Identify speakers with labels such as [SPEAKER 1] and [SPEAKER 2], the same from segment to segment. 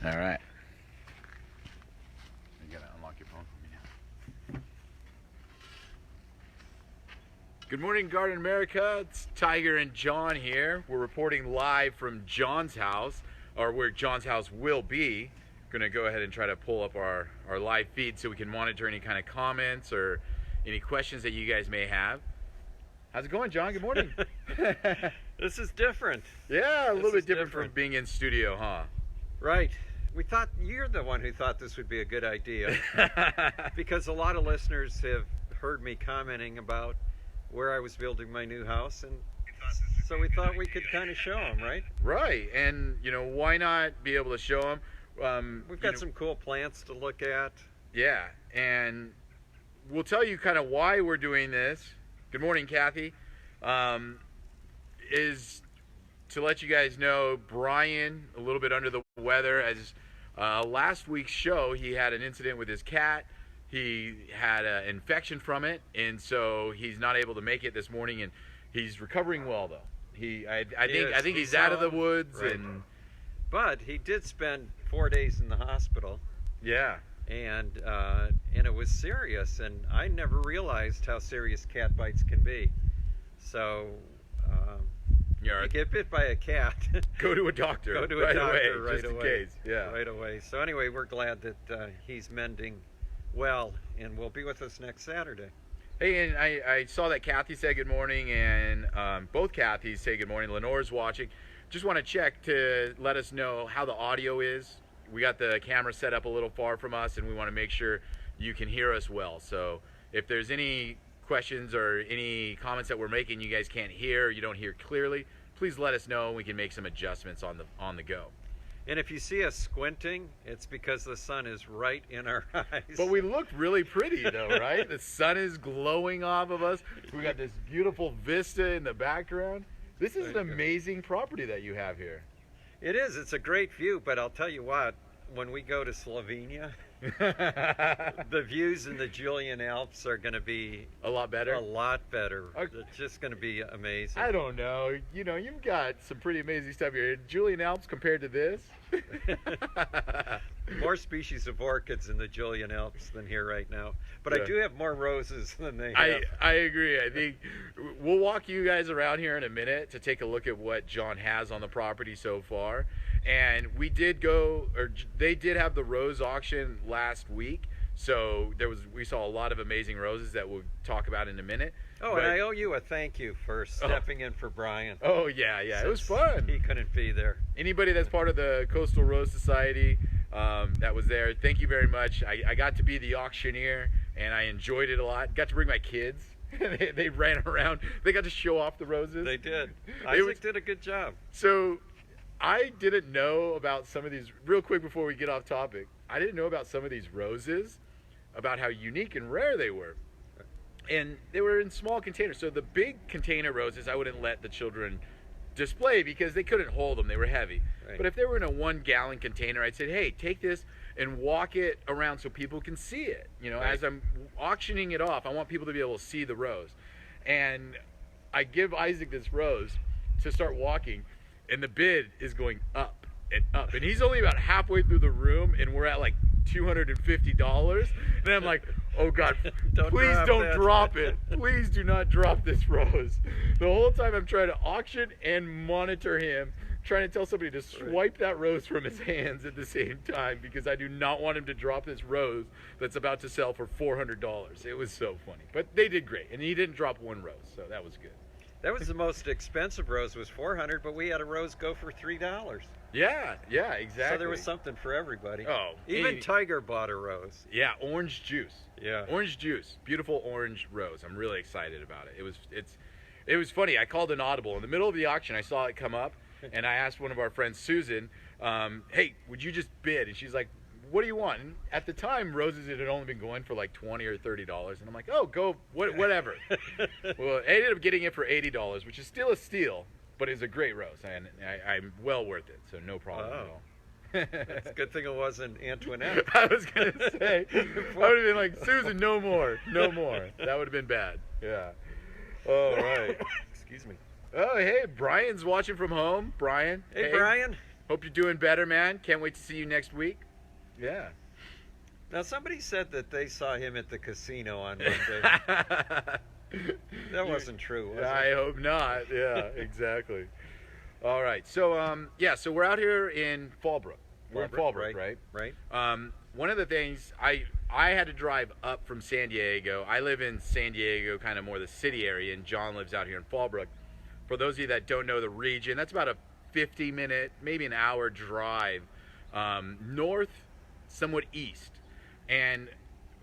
[SPEAKER 1] All right. You gotta unlock your phone for me now. Good morning, Garden America. It's Tiger and John here. We're reporting live from John's house, or where John's house will be. Gonna go ahead and try to pull up our live feed so we can monitor any kind of comments or any questions that you guys may have. How's it going, John? Good morning.
[SPEAKER 2] This is different.
[SPEAKER 1] Yeah, a little bit different from being in studio, huh?
[SPEAKER 2] Right. We thought you're the one who thought this would be a good idea because a lot of listeners have heard me commenting about where I was building my new house, and so we thought we could kind of show them, right?
[SPEAKER 1] Right, and you know, why not be able to show them?
[SPEAKER 2] We've got some cool plants to look at.
[SPEAKER 1] Yeah, and we'll tell you kind of why we're doing this. Good morning, Kathy. Is to let you guys know, Brian, a little bit under the weather. As last week's show, he had an incident with his cat. He had an infection from it, and so he's not able to make it this morning. And he's recovering well, though. I think he's out of the woods,
[SPEAKER 2] right. But he did spend 4 days in the hospital.
[SPEAKER 1] Yeah. And
[SPEAKER 2] it was serious, and I never realized how serious cat bites can be. So you get bit by a cat,
[SPEAKER 1] go to a doctor.
[SPEAKER 2] Go to a doctor
[SPEAKER 1] right away, just in case. Yeah.
[SPEAKER 2] Right away. So anyway, we're glad that he's mending well, and will be with us next Saturday.
[SPEAKER 1] Hey, and I saw that Kathy said good morning, and both Kathys say good morning. Lenore's watching. Just want to check to let us know how the audio is. We got the camera set up a little far from us, and we want to make sure you can hear us well. So if there's any questions or any comments that we're making you guys can't hear, or you don't hear clearly, please let us know, and we can make some adjustments on the go.
[SPEAKER 2] And if you see us squinting, it's because the sun is right in our eyes.
[SPEAKER 1] But we look really pretty, though, right? The sun is glowing off of us. We got this beautiful vista in the background. This is an amazing property that you have here.
[SPEAKER 2] It is. It's a great view, but I'll tell you what, when we go to Slovenia, the views in the Julian Alps are going to be
[SPEAKER 1] a lot better.
[SPEAKER 2] A lot better. Okay. It's just going to be amazing.
[SPEAKER 1] I don't know. You know, you've got some pretty amazing stuff here. Julian Alps compared to this.
[SPEAKER 2] More species of orchids in the Julian Alps than here right now. But yeah. I do have more roses than they have.
[SPEAKER 1] I agree. I think we'll walk you guys around here in a minute to take a look at what John has on the property so far. And we did go, or they did have the rose auction last week. So we saw a lot of amazing roses that we'll talk about in a minute.
[SPEAKER 2] Oh, and I owe you a thank you for stepping in for Brian.
[SPEAKER 1] Oh, yeah. It was fun.
[SPEAKER 2] He couldn't be there.
[SPEAKER 1] Anybody that's part of the Coastal Rose Society that was there, thank you very much. I got to be the auctioneer, and I enjoyed it a lot. Got to bring my kids. They ran around. They got to show off the roses.
[SPEAKER 2] They did. Isaac did a good job.
[SPEAKER 1] So I didn't know about some of these, real quick before we get off topic, I didn't know about some of these roses, about how unique and rare they were. And they were in small containers. So the big container roses, I wouldn't let the children display because they couldn't hold them. They were heavy. Right. But if they were in a 1 gallon container, I'd say, hey, take this and walk it around so people can see it. You know, right. As I'm auctioning it off, I want people to be able to see the rose. And I give Isaac this rose to start walking, and the bid is going up and up. And he's only about halfway through the room, and we're at like $250. And I'm like, oh God, please don't drop it. Please do not drop this rose. The whole time I'm trying to auction and monitor him, trying to tell somebody to swipe that rose from his hands at the same time, because I do not want him to drop this rose that's about to sell for $400. It was so funny. But they did great, and he didn't drop one rose, so that was good.
[SPEAKER 2] That was the most expensive rose, was $400, but we had a rose go for $3.
[SPEAKER 1] Yeah, exactly. So
[SPEAKER 2] there was something for everybody.
[SPEAKER 1] Oh,
[SPEAKER 2] even Tiger bought a rose.
[SPEAKER 1] Yeah, orange juice.
[SPEAKER 2] Yeah,
[SPEAKER 1] orange juice, beautiful orange rose. I'm really excited about it. It was funny. I called an audible in the middle of the auction. I saw it come up, and I asked one of our friends, Susan, "Hey, would you just bid?" And she's like, "What do you want?" And at the time, roses had only been going for like $20 or $30, and I'm like, "Oh, go whatever." Well, I ended up getting it for $80, which is still a steal. But it's a great rose, and I'm well worth it, so no problem at all.
[SPEAKER 2] It's a good thing it wasn't Antoinette.
[SPEAKER 1] I was going to say, I would have been like, Susan, no more. That would have been bad. Yeah. All right.
[SPEAKER 2] Excuse me.
[SPEAKER 1] Oh, hey, Brian's watching from home. Brian.
[SPEAKER 2] Hey, Brian.
[SPEAKER 1] Hope you're doing better, man. Can't wait to see you next week. Yeah.
[SPEAKER 2] Now, somebody said that they saw him at the casino on Monday. That wasn't true, was it?
[SPEAKER 1] I hope not. Yeah, exactly. All right. So, so we're out here in Fallbrook. We're in Fallbrook, right?
[SPEAKER 2] Right.
[SPEAKER 1] One of the things, I had to drive up from San Diego. I live in San Diego, kind of more the city area, and John lives out here in Fallbrook. For those of you that don't know the region, that's about a 50-minute, maybe an hour drive north, somewhat east. And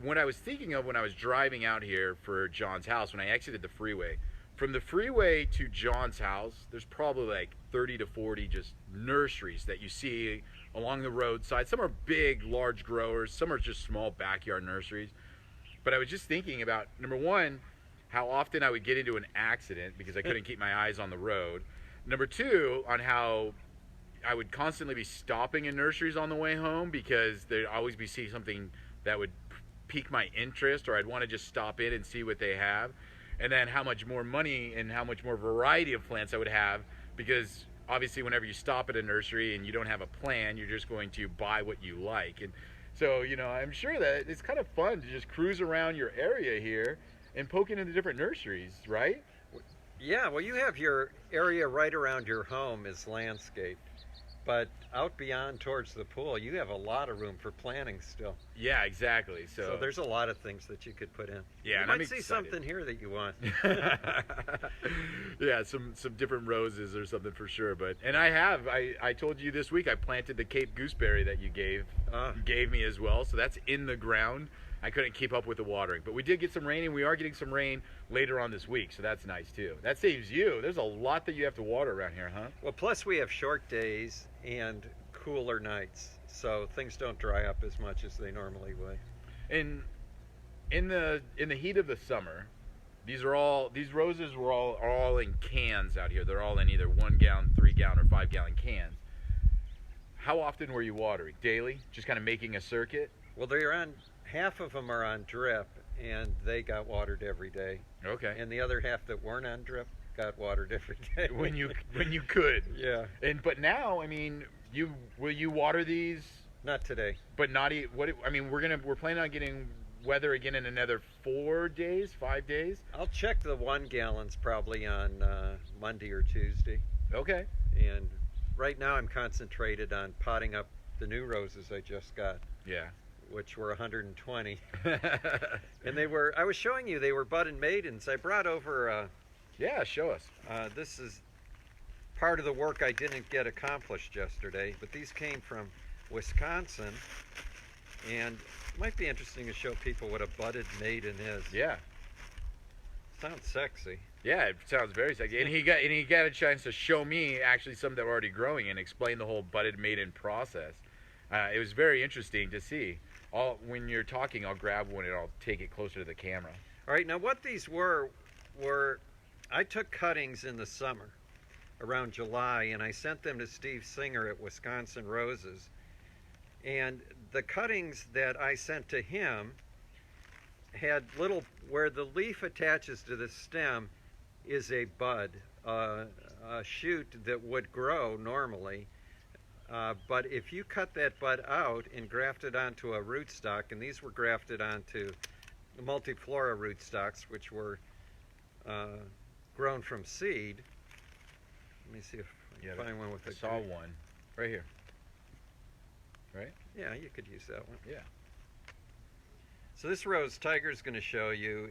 [SPEAKER 1] what I was thinking of when I was driving out here for John's house, when I exited the freeway, from the freeway to John's house, there's probably like 30 to 40 just nurseries that you see along the roadside. Some are big, large growers. Some are just small backyard nurseries. But I was just thinking about, number one, how often I would get into an accident because I couldn't keep my eyes on the road. Number two, on how I would constantly be stopping in nurseries on the way home because there'd always be something that would pique my interest, or I'd want to just stop in and see what they have. And then how much more money and how much more variety of plants I would have, because obviously whenever you stop at a nursery and you don't have a plan, you're just going to buy what you like. And so, I'm sure that it's kind of fun to just cruise around your area here and poke into the different nurseries, right?
[SPEAKER 2] Yeah, well, you have your area right around your home is landscaped. But out beyond towards the pool, you have a lot of room for planting still.
[SPEAKER 1] Yeah, exactly. So
[SPEAKER 2] there's a lot of things that you could put in.
[SPEAKER 1] Yeah,
[SPEAKER 2] you
[SPEAKER 1] and
[SPEAKER 2] might
[SPEAKER 1] I'm
[SPEAKER 2] see
[SPEAKER 1] excited.
[SPEAKER 2] something here that you want.
[SPEAKER 1] Yeah, some different roses or something for sure. And I told you this week I planted the Cape gooseberry that you gave me as well. So that's in the ground. I couldn't keep up with the watering, but we did get some rain, and we are getting some rain later on this week, so that's nice too. That saves you. There's a lot that you have to water around here, huh?
[SPEAKER 2] Well, plus we have short days and cooler nights, so things don't dry up as much as they normally would.
[SPEAKER 1] And in the heat of the summer, these roses are all in cans out here. They're all in either 1 gallon, 3 gallon, or 5 gallon cans. How often were you watering? Daily? Just kind of making a circuit?
[SPEAKER 2] Well, half of them are on drip, and they got watered every day.
[SPEAKER 1] Okay.
[SPEAKER 2] And the other half that weren't on drip got watered every day.
[SPEAKER 1] when you could.
[SPEAKER 2] Yeah.
[SPEAKER 1] But now, will you water these?
[SPEAKER 2] Not today.
[SPEAKER 1] But we're planning on getting weather again in another 4 days, 5 days.
[SPEAKER 2] I'll check the 1 gallons probably on Monday or Tuesday.
[SPEAKER 1] Okay.
[SPEAKER 2] And right now I'm concentrated on potting up the new roses I just got.
[SPEAKER 1] Yeah.
[SPEAKER 2] Which were 120. And I was showing you, they were bud and maidens. I brought over
[SPEAKER 1] yeah, show us.
[SPEAKER 2] This is part of the work I didn't get accomplished yesterday, but these came from Wisconsin, and it might be interesting to show people what a budded maiden is.
[SPEAKER 1] Yeah.
[SPEAKER 2] Sounds sexy.
[SPEAKER 1] Yeah, it sounds very sexy. And he got a chance to show me actually some that were already growing and explain the whole budded maiden process. It was very interesting to see. When you're talking, I'll grab one and I'll take it closer to the camera.
[SPEAKER 2] All right, now what these were I took cuttings in the summer, around July, and I sent them to Steve Singer at Wisconsin Roses. And the cuttings that I sent to him had where the leaf attaches to the stem is a bud, a shoot that would grow normally. But if you cut that bud out and graft it onto a rootstock, and these were grafted onto multiflora rootstocks, which were grown from seed. Let me see if I can find one with
[SPEAKER 1] I saw one right here. Right?
[SPEAKER 2] Yeah, you could use that one.
[SPEAKER 1] Yeah.
[SPEAKER 2] So this rose Tiger's going to show you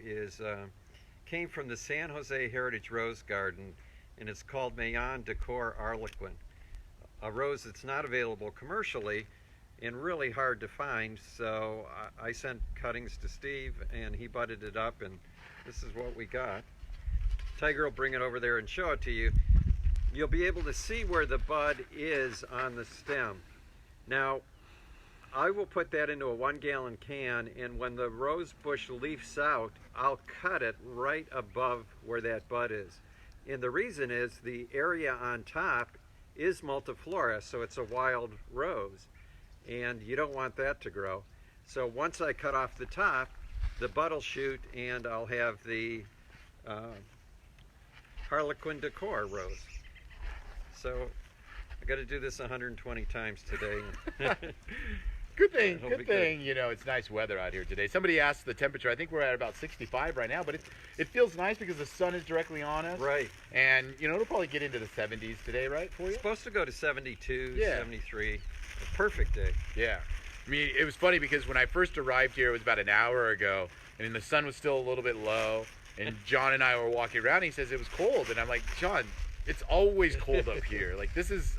[SPEAKER 2] came from the San Jose Heritage Rose Garden, and it's called Mayon Decor Arlequin. A rose that's not available commercially and really hard to find, so I sent cuttings to Steve and he budded it up, and this is what we got. Tiger will bring it over there and show it to you. You'll be able to see where the bud is on the stem. Now, I will put that into a 1 gallon can, and when the rose bush leafs out, I'll cut it right above where that bud is. And the reason is the area on top is multiflora, so it's a wild rose, and you don't want that to grow. So once I cut off the top, the bud will shoot, and I'll have the Harlequin Decor rose. So I got to do this 120 times today.
[SPEAKER 1] Good thing,
[SPEAKER 2] It'll
[SPEAKER 1] good
[SPEAKER 2] be
[SPEAKER 1] thing, you know, it's nice weather out here today. Somebody asked the temperature. I think we're at about 65 right now, but it feels nice because the sun is directly on us.
[SPEAKER 2] Right.
[SPEAKER 1] And, you know, it'll probably get into the 70s today, right, for you?
[SPEAKER 2] It's supposed to go to 72,
[SPEAKER 1] Yeah.
[SPEAKER 2] 73. A perfect day.
[SPEAKER 1] Yeah. I mean, it was funny because when I first arrived here, it was about an hour ago, and the sun was still a little bit low, and John and I were walking around, and he says it was cold, and I'm like, John, it's always cold up here. Like, this is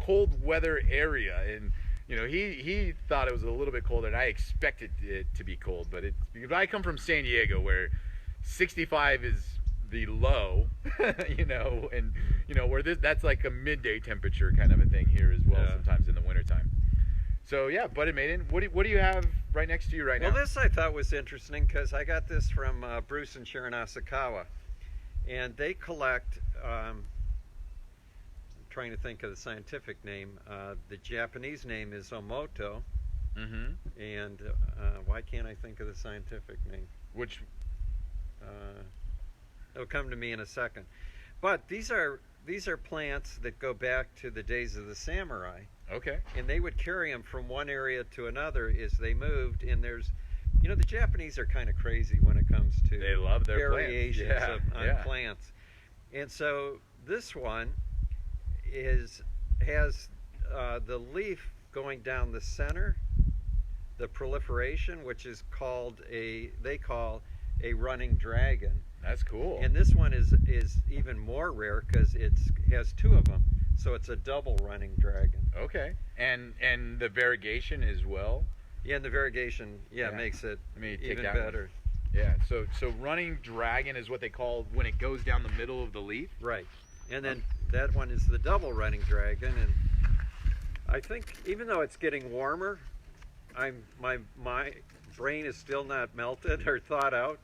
[SPEAKER 1] cold weather area, and you know, he thought it was a little bit colder, and I expected it to be cold, but I come from San Diego where 65 is the low, you know, and you know where that's like a midday temperature kind of a thing here as well.
[SPEAKER 2] Yeah.
[SPEAKER 1] Sometimes in the wintertime. So yeah, Budded Maiden, what do you have right next to you right now?
[SPEAKER 2] Well, this I thought was interesting because I got this from Bruce and Sharon Asakawa, and they collect. Trying to think of the scientific name. The Japanese name is Omoto, and why can't I think of the scientific name?
[SPEAKER 1] Which
[SPEAKER 2] it'll come to me in a second. But these are plants that go back to the days of the samurai.
[SPEAKER 1] Okay.
[SPEAKER 2] And they would carry them from one area to another as they moved. And there's, you know, the Japanese are kind of crazy when it comes to
[SPEAKER 1] they love their
[SPEAKER 2] variations
[SPEAKER 1] plants.
[SPEAKER 2] on plants. And so this one has the leaf going down the center, the proliferation, which is called they call a running dragon.
[SPEAKER 1] That's cool.
[SPEAKER 2] And this one is even more rare because it has two of them, so it's a double running dragon.
[SPEAKER 1] Okay. And the variegation as well.
[SPEAKER 2] Yeah, and the variegation makes it even better.
[SPEAKER 1] Yeah. So running dragon is what they call when it goes down the middle of the leaf.
[SPEAKER 2] Right. And then that one is the double running dragon, and I think even though it's getting warmer, my brain is still not melted or thought out,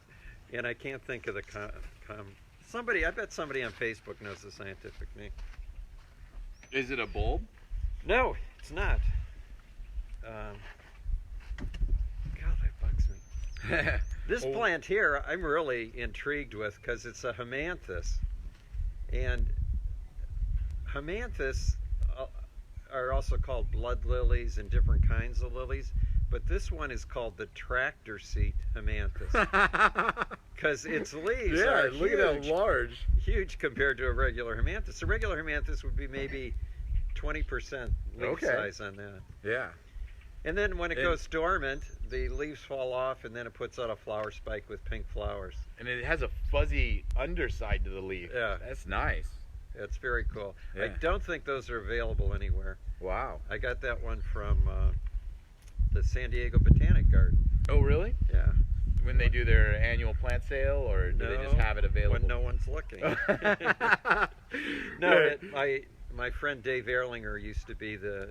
[SPEAKER 2] and I can't think of the I bet somebody on Facebook knows the scientific name.
[SPEAKER 1] Is it a bulb?
[SPEAKER 2] No, it's not. God, that bugs me. This plant here, I'm really intrigued with because it's a hemianthus. And hemianthus are also called blood lilies and different kinds of lilies, but this one is called the tractor seat hemianthus because its leaves are
[SPEAKER 1] look
[SPEAKER 2] huge,
[SPEAKER 1] at how large.
[SPEAKER 2] huge compared to a regular hemianthus. A regular hemianthus would be maybe 20% leaf size on that.
[SPEAKER 1] Yeah.
[SPEAKER 2] And then when it goes dormant, the leaves fall off, and then it puts out a flower spike with pink flowers.
[SPEAKER 1] And it has a fuzzy underside to the leaf.
[SPEAKER 2] Yeah.
[SPEAKER 1] That's nice.
[SPEAKER 2] It's very cool.
[SPEAKER 1] Yeah.
[SPEAKER 2] I don't think those are available anywhere.
[SPEAKER 1] Wow.
[SPEAKER 2] I got that one from the San Diego Botanic Garden.
[SPEAKER 1] Oh, really?
[SPEAKER 2] Yeah.
[SPEAKER 1] When they do their annual plant sale, or do they just have it available?
[SPEAKER 2] When no one's looking. No, my friend Dave Erlinger used to be the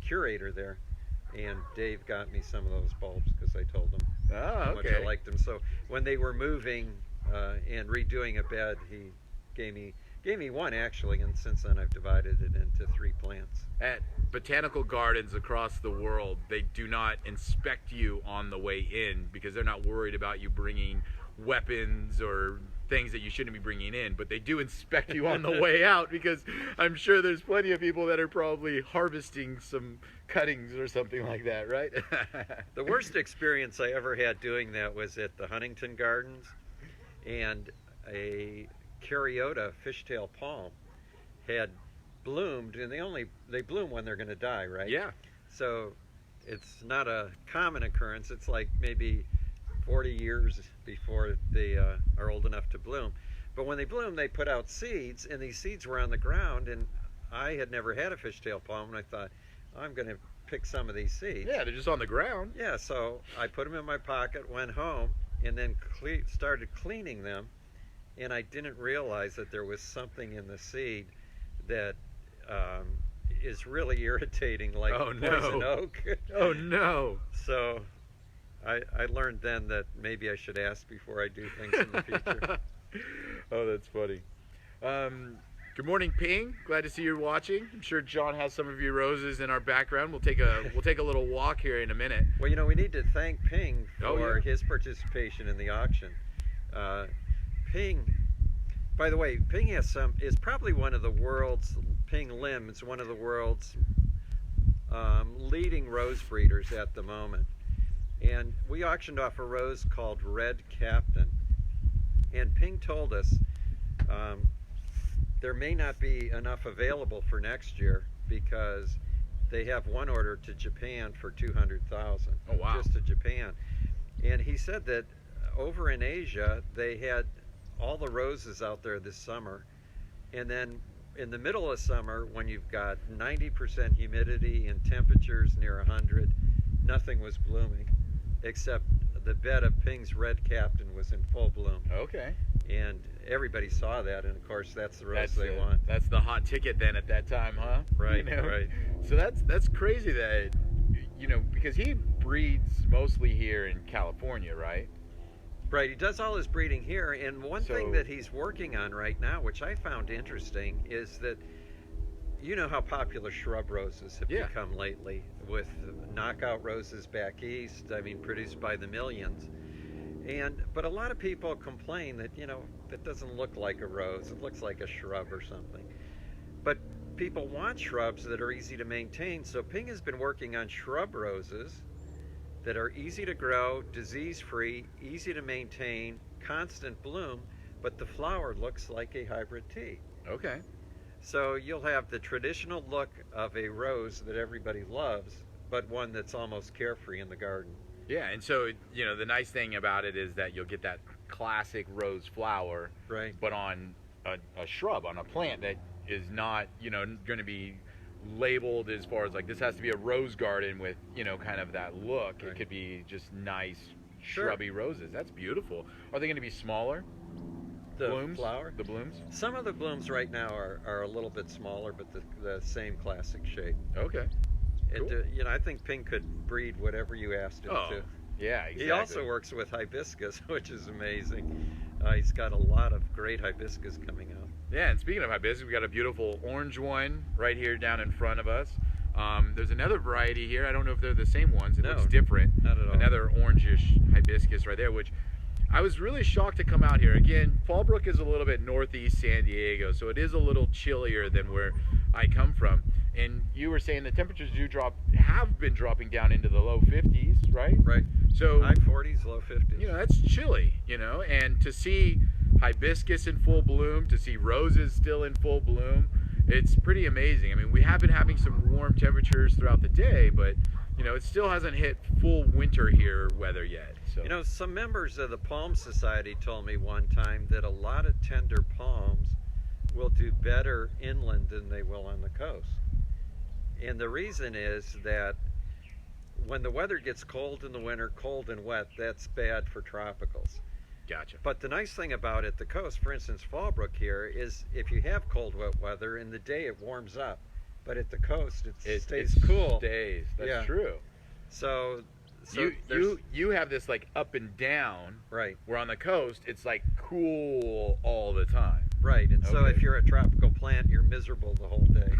[SPEAKER 2] curator there, and Dave got me some of those bulbs because I told him how much I liked them. So when they were moving and redoing a bed, he gave me one actually, and since then I've divided it into 3 plants.
[SPEAKER 1] At botanical gardens across the world, they do not inspect you on the way in because they're not worried about you bringing weapons or things that you shouldn't be bringing in, but they do inspect you on the way out because I'm sure there's plenty of people that are probably harvesting some cuttings or something like that, right?
[SPEAKER 2] The worst experience I ever had doing that was at the Huntington Gardens, and a Caryota fishtail palm had bloomed, and they bloom when they're going to die, right?
[SPEAKER 1] Yeah.
[SPEAKER 2] So it's not a common occurrence. It's like maybe 40 years before they are old enough to bloom. But when they bloom, they put out seeds, and these seeds were on the ground, and I had never had a fishtail palm, and I thought, I'm going to pick some of these seeds.
[SPEAKER 1] Yeah, they're just on the ground.
[SPEAKER 2] Yeah, so I put them in my pocket, went home, and then started cleaning them, and I didn't realize that there was something in the seed that is really irritating, like poison oak.
[SPEAKER 1] Oh no.
[SPEAKER 2] So I learned then that maybe I should ask before I do things in the future.
[SPEAKER 1] Oh, that's funny. Good morning, Ping. Glad to see you're watching. I'm sure John has some of your roses in our background. We'll take a little walk here in a minute.
[SPEAKER 2] Well, you know, we need to thank Ping for his participation in the auction. Ping By the way, Ping is probably one of the world's, Ping Lim is one of the world's leading rose breeders at the moment. And we auctioned off a rose called Red Captain. And Ping told us there may not be enough available for next year because they have one order to Japan for 200,000.
[SPEAKER 1] Oh, wow.
[SPEAKER 2] Just to Japan. And he said that over in Asia, they had all the roses out there this summer. And then in the middle of summer, when you've got 90% humidity and temperatures near 100, nothing was blooming except the bed of Ping's Red Captain was in full bloom.
[SPEAKER 1] Okay.
[SPEAKER 2] And everybody saw that, and of course that's the rose they want.
[SPEAKER 1] That's the hot ticket then at that time, huh?
[SPEAKER 2] Right,
[SPEAKER 1] You know?
[SPEAKER 2] right.
[SPEAKER 1] So that's crazy that, because he breeds mostly here in California, right?
[SPEAKER 2] Right, he does all his breeding here, and one thing
[SPEAKER 1] So-
[SPEAKER 2] that he's working on right now, which I found interesting, is that you know how popular shrub roses have
[SPEAKER 1] Yeah.
[SPEAKER 2] become lately with knockout roses back east, I mean, produced by the millions. But a lot of people complain that, that doesn't look like a rose, it looks like a shrub or something. But people want shrubs that are easy to maintain, so Ping has been working on shrub roses that are easy to grow, disease-free, easy to maintain, constant bloom, but the flower looks like a hybrid tea.
[SPEAKER 1] Okay.
[SPEAKER 2] So you'll have the traditional look of a rose that everybody loves, but one that's almost carefree in the garden.
[SPEAKER 1] Yeah, and so, the nice thing about it is that you'll get that classic rose flower,
[SPEAKER 2] Right.
[SPEAKER 1] but on a shrub, on a plant that is not, going to be labeled as far as like this has to be a rose garden with, kind of that look.
[SPEAKER 2] Right.
[SPEAKER 1] It could be just nice
[SPEAKER 2] Sure.
[SPEAKER 1] shrubby roses. That's beautiful. Are they going to be smaller?
[SPEAKER 2] The
[SPEAKER 1] blooms?
[SPEAKER 2] flower?
[SPEAKER 1] The blooms?
[SPEAKER 2] Some of the blooms right now are a little bit smaller, but the same classic shape.
[SPEAKER 1] Okay. Cool.
[SPEAKER 2] I think Ping could breed whatever you asked him
[SPEAKER 1] Oh,
[SPEAKER 2] to.
[SPEAKER 1] yeah, exactly.
[SPEAKER 2] He also works with hibiscus, which is amazing. He's got a lot of great hibiscus coming out.
[SPEAKER 1] Yeah, and speaking of hibiscus, we got a beautiful orange one right here down in front of us. There's another variety here. I don't know if they're the same ones. It
[SPEAKER 2] No,
[SPEAKER 1] looks different.
[SPEAKER 2] not at all.
[SPEAKER 1] Another orangish hibiscus right there, which I was really shocked to come out here. Again, Fallbrook is a little bit northeast San Diego, so it is a little chillier than where I come from. And you were saying the temperatures have been dropping down into the low 50s, right?
[SPEAKER 2] Right.
[SPEAKER 1] So
[SPEAKER 2] High 40s, low 50s.
[SPEAKER 1] that's chilly, and to see hibiscus in full bloom, to see roses still in full bloom, it's pretty amazing. I mean, we have been having some warm temperatures throughout the day, but it still hasn't hit full winter here weather yet. So
[SPEAKER 2] Some members of the Palm Society told me one time that a lot of tender palms will do better inland than they will on the coast. And the reason is that when the weather gets cold in the winter, cold and wet, that's bad for tropicals.
[SPEAKER 1] Gotcha.
[SPEAKER 2] But the nice thing about at the coast, for instance, Fallbrook here, is if you have cold, wet weather, in the day it warms up. But at the coast, it stays cool.
[SPEAKER 1] Stays. That's
[SPEAKER 2] Yeah.
[SPEAKER 1] true.
[SPEAKER 2] So
[SPEAKER 1] You have this like up and down,
[SPEAKER 2] right,
[SPEAKER 1] where on the coast it's like cool all the time.
[SPEAKER 2] right. And so
[SPEAKER 1] Okay.
[SPEAKER 2] if you're a tropical plant, you're miserable the whole day.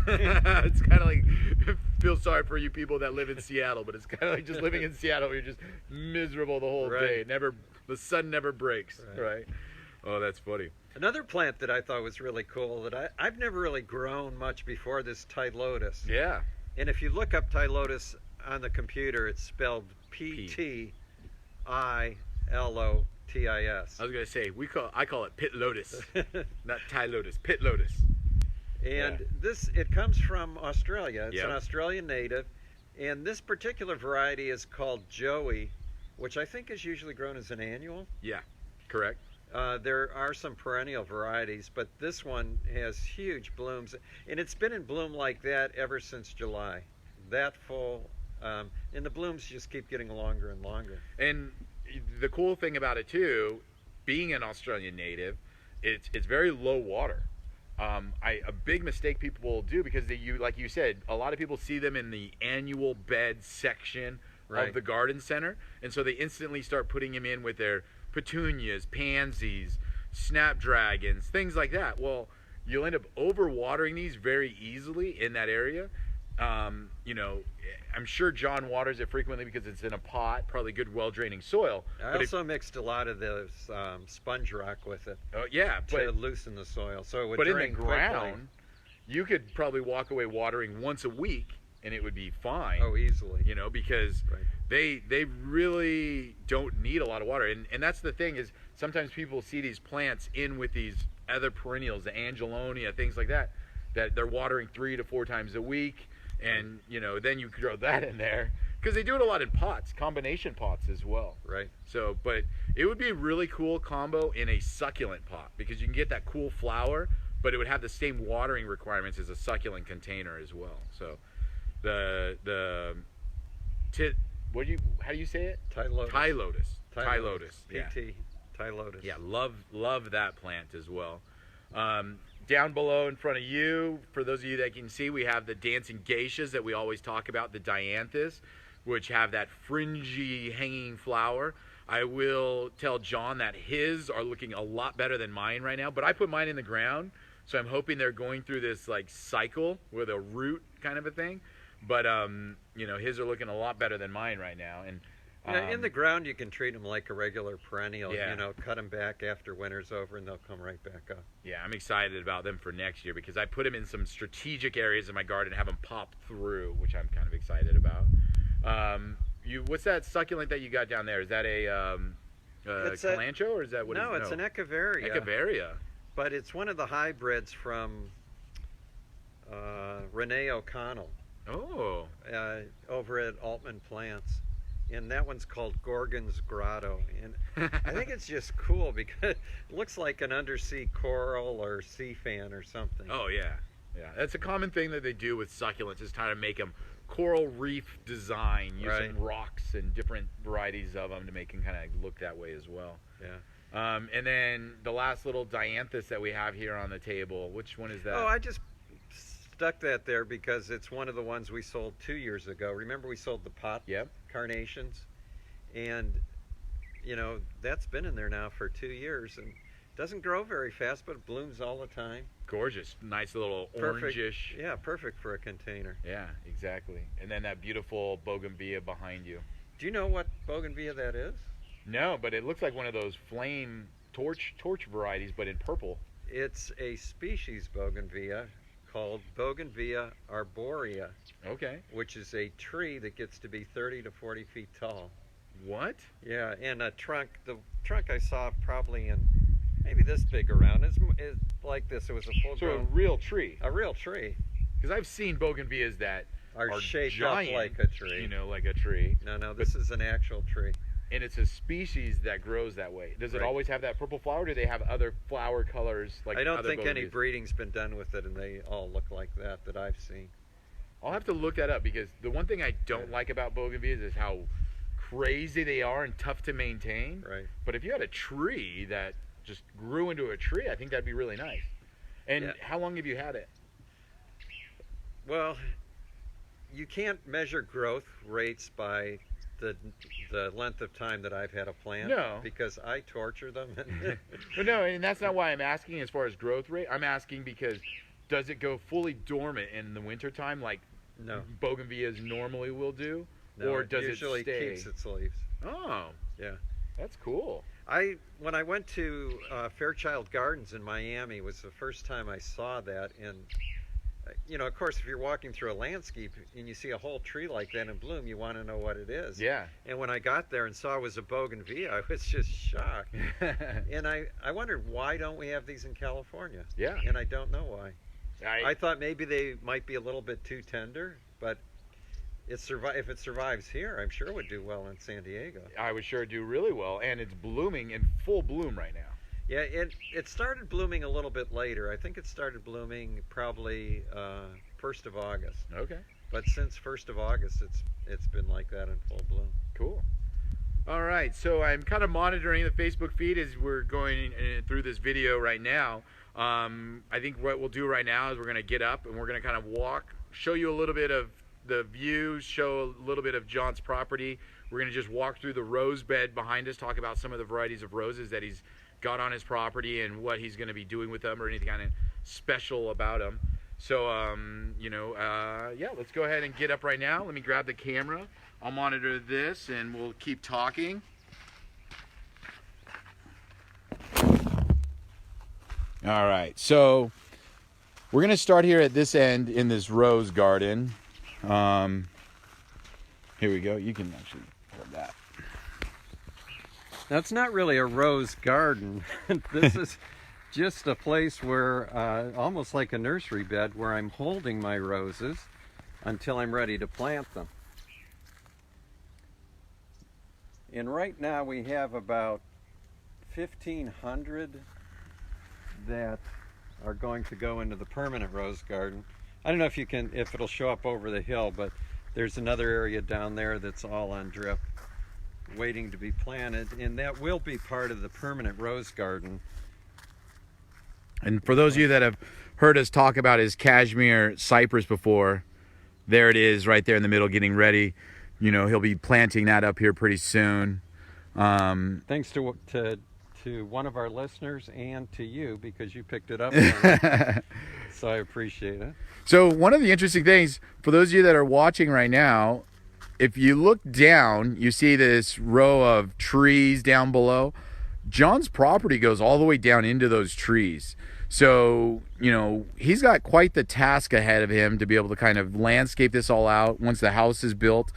[SPEAKER 1] It's kind of like, feel sorry for you people that live in Seattle, but it's kind of like just living in Seattle where you're just miserable the whole day.
[SPEAKER 2] Right.
[SPEAKER 1] The sun never breaks,
[SPEAKER 2] Right.
[SPEAKER 1] right? Oh, that's funny.
[SPEAKER 2] Another plant that I thought was really cool that I've never really grown much before, this Tylotus.
[SPEAKER 1] Yeah.
[SPEAKER 2] And if you look up Tylotus on the computer, it's spelled Ptilo. Lotis.
[SPEAKER 1] I was gonna say I call it pit lotus, not Thai lotus, pit lotus.
[SPEAKER 2] And it comes from Australia. It's
[SPEAKER 1] Yep.
[SPEAKER 2] an Australian native, and this particular variety is called Joey, which I think is usually grown as an annual.
[SPEAKER 1] Yeah, correct.
[SPEAKER 2] There are some perennial varieties, but this one has huge blooms, and it's been in bloom like that ever since July. That full, and the blooms just keep getting longer and longer.
[SPEAKER 1] And the cool thing about it too, being an Australian native, it's very low water. A big mistake people will do because like you said, a lot of people see them in the annual bed section
[SPEAKER 2] Right.
[SPEAKER 1] of the garden center, and so they instantly start putting them in with their petunias, pansies, snapdragons, things like that. Well, you'll end up overwatering these very easily in that area. You know, I'm sure John waters it frequently because it's in a pot, probably good, well-draining soil.
[SPEAKER 2] I
[SPEAKER 1] But
[SPEAKER 2] also mixed a lot of those sponge rock with it
[SPEAKER 1] yeah,
[SPEAKER 2] to
[SPEAKER 1] but
[SPEAKER 2] loosen the soil, so it would
[SPEAKER 1] in the
[SPEAKER 2] drain
[SPEAKER 1] ground,
[SPEAKER 2] quickly.
[SPEAKER 1] you could probably walk away watering once a week, and it would be fine.
[SPEAKER 2] Oh, easily.
[SPEAKER 1] You know, because
[SPEAKER 2] Right.
[SPEAKER 1] they really don't need a lot of water, and that's the thing is sometimes people see these plants in with these other perennials, the angelonia, things like that, that they're watering 3 to 4 times a week, and you know then you throw that in there because they do it a lot in pots, combination pots as well.
[SPEAKER 2] Right.
[SPEAKER 1] So, but it would be a really cool combo in a succulent pot because you can get that cool flower, but it would have the same watering requirements as a succulent container as well. So, how do you say it?
[SPEAKER 2] Thai lotus.
[SPEAKER 1] Thai lotus. Thai lotus. Yeah.
[SPEAKER 2] PT. Thai lotus.
[SPEAKER 1] Yeah, love that plant as well. Down below in front of you, for those of you that can see, we have the dancing geishas that we always talk about, the dianthus, which have that fringy hanging flower. I will tell John that his are looking a lot better than mine right now, but I put mine in the ground, so I'm hoping they're going through this like cycle with a root kind of a thing. But you know, his are looking a lot better than mine right now. And
[SPEAKER 2] Yeah, in the ground, you can treat them like a regular perennial.
[SPEAKER 1] Yeah.
[SPEAKER 2] You know, cut them back after winter's over, and they'll come right back up.
[SPEAKER 1] yeah, I'm excited about them for next year because I put them in some strategic areas of my garden and have them pop through, which I'm kind of excited about. What's that succulent that you got down there? Is that a
[SPEAKER 2] It's a-
[SPEAKER 1] calancho or is that what?
[SPEAKER 2] No, it's an echeveria.
[SPEAKER 1] Echeveria.
[SPEAKER 2] But it's one of the hybrids from Renee O'Connell
[SPEAKER 1] Oh,
[SPEAKER 2] over at Altman Plants. And that one's called Gorgon's Grotto. And I think it's just cool because it looks like an undersea coral or sea fan or something.
[SPEAKER 1] oh yeah, yeah. That's a common thing that they do with succulents is trying to make them coral reef design, using
[SPEAKER 2] Right.
[SPEAKER 1] rocks and different varieties of them to make them kind of look that way as well.
[SPEAKER 2] Yeah.
[SPEAKER 1] And then the last little dianthus that we have here on the table, which one is that?
[SPEAKER 2] Oh, I just stuck that there because it's one of the ones we sold 2 years ago. Remember we sold the pot
[SPEAKER 1] Yep.
[SPEAKER 2] carnations? And, you know, that's been in there now for 2 years and doesn't grow very fast, but it blooms all the time.
[SPEAKER 1] Gorgeous, nice little
[SPEAKER 2] Perfect.
[SPEAKER 1] orangish.
[SPEAKER 2] Yeah, perfect for a container.
[SPEAKER 1] Yeah, exactly. And then that beautiful bougainvillea behind you.
[SPEAKER 2] Do you know what bougainvillea that is?
[SPEAKER 1] No, but it looks like one of those flame torch varieties, but in purple.
[SPEAKER 2] It's a species bougainvillea called Bougainvillea arborea,
[SPEAKER 1] Okay.
[SPEAKER 2] which is a tree that gets to be 30 to 40 feet tall.
[SPEAKER 1] What?
[SPEAKER 2] Yeah, and the trunk I saw probably in maybe this big around. It's like this. It was a full
[SPEAKER 1] So a
[SPEAKER 2] grown,
[SPEAKER 1] real tree.
[SPEAKER 2] a real tree.
[SPEAKER 1] Because I've seen bougainvilleas that
[SPEAKER 2] Are shaped
[SPEAKER 1] giant,
[SPEAKER 2] up like a tree.
[SPEAKER 1] You know, like a tree.
[SPEAKER 2] No, this is an actual tree.
[SPEAKER 1] And it's a species that grows that way. Does it
[SPEAKER 2] Right.
[SPEAKER 1] always have that purple flower? Or do they have other flower colors like
[SPEAKER 2] I don't
[SPEAKER 1] other
[SPEAKER 2] think any
[SPEAKER 1] bougainvilleas?
[SPEAKER 2] breeding's been done with it, and they all look like that I've seen.
[SPEAKER 1] I'll have to look that up because the one thing I don't like about bougainvilleas is how crazy they are and tough to maintain.
[SPEAKER 2] Right.
[SPEAKER 1] But if you had a tree that just grew into a tree, I think that'd be really nice. And
[SPEAKER 2] Yeah.
[SPEAKER 1] how long have you had it?
[SPEAKER 2] Well, you can't measure growth rates by the length of time that I've had a plant.
[SPEAKER 1] No.
[SPEAKER 2] Because I torture them.
[SPEAKER 1] But no, and that's not why I'm asking as far as growth rate. I'm asking because does it go fully dormant in the wintertime like
[SPEAKER 2] No.
[SPEAKER 1] bougainvilleas normally will do?
[SPEAKER 2] No,
[SPEAKER 1] or does
[SPEAKER 2] usually
[SPEAKER 1] it stay?
[SPEAKER 2] keeps its leaves.
[SPEAKER 1] Oh,
[SPEAKER 2] Yeah.
[SPEAKER 1] that's cool.
[SPEAKER 2] When I went to Fairchild Gardens in Miami was the first time I saw that, and you know, of course, if you're walking through a landscape and you see a whole tree like that in bloom, you want to know what it is.
[SPEAKER 1] Yeah.
[SPEAKER 2] And when I got there and saw it was a bougainvillea, I was just shocked. And I wondered, why don't we have these in California?
[SPEAKER 1] Yeah.
[SPEAKER 2] And I don't know why. I thought maybe they might be a little bit too tender, but if it survives here, I'm sure it would do well in San Diego.
[SPEAKER 1] I would sure do really well, and it's blooming in full bloom right now.
[SPEAKER 2] Yeah, it started blooming a little bit later. I think it started blooming probably 1st of August.
[SPEAKER 1] Okay.
[SPEAKER 2] But since 1st of August, it's been like that in full bloom.
[SPEAKER 1] Cool. All right, so I'm kind of monitoring the Facebook feed as we're going through this video right now. I think what we'll do right now is we're going to get up and we're going to kind of walk, show you a little bit of the views, show a little bit of John's property. We're going to just walk through the rose bed behind us, talk about some of the varieties of roses that he's got on his property and what he's going to be doing with them or anything kind of special about them. So, yeah, let's go ahead and get up right now. Let me grab the camera. I'll monitor this and we'll keep talking. All right, so we're going to start here at this end in this rose garden. Here we go. You can actually hold that.
[SPEAKER 2] That's not really a rose garden. This is just a place where, almost like a nursery bed, where I'm holding my roses until I'm ready to plant them. And right now we have about 1,500 that are going to go into the permanent rose garden. I don't know if it'll show up over the hill, but there's another area down there that's all on drip, waiting to be planted, and that will be part of the permanent rose garden.
[SPEAKER 1] And for those of you that have heard us talk about his cashmere cypress before, there it is right there in the middle getting ready. You know, he'll be planting that up here pretty soon.
[SPEAKER 2] Thanks to one of our listeners and to you, because you picked it up. So I appreciate it.
[SPEAKER 1] So one of the interesting things, for those of you that are watching right now, if you look down, you see this row of trees down below. John's property goes all the way down into those trees. So, you know, he's got quite the task ahead of him to be able to kind of landscape this all out once the house is built.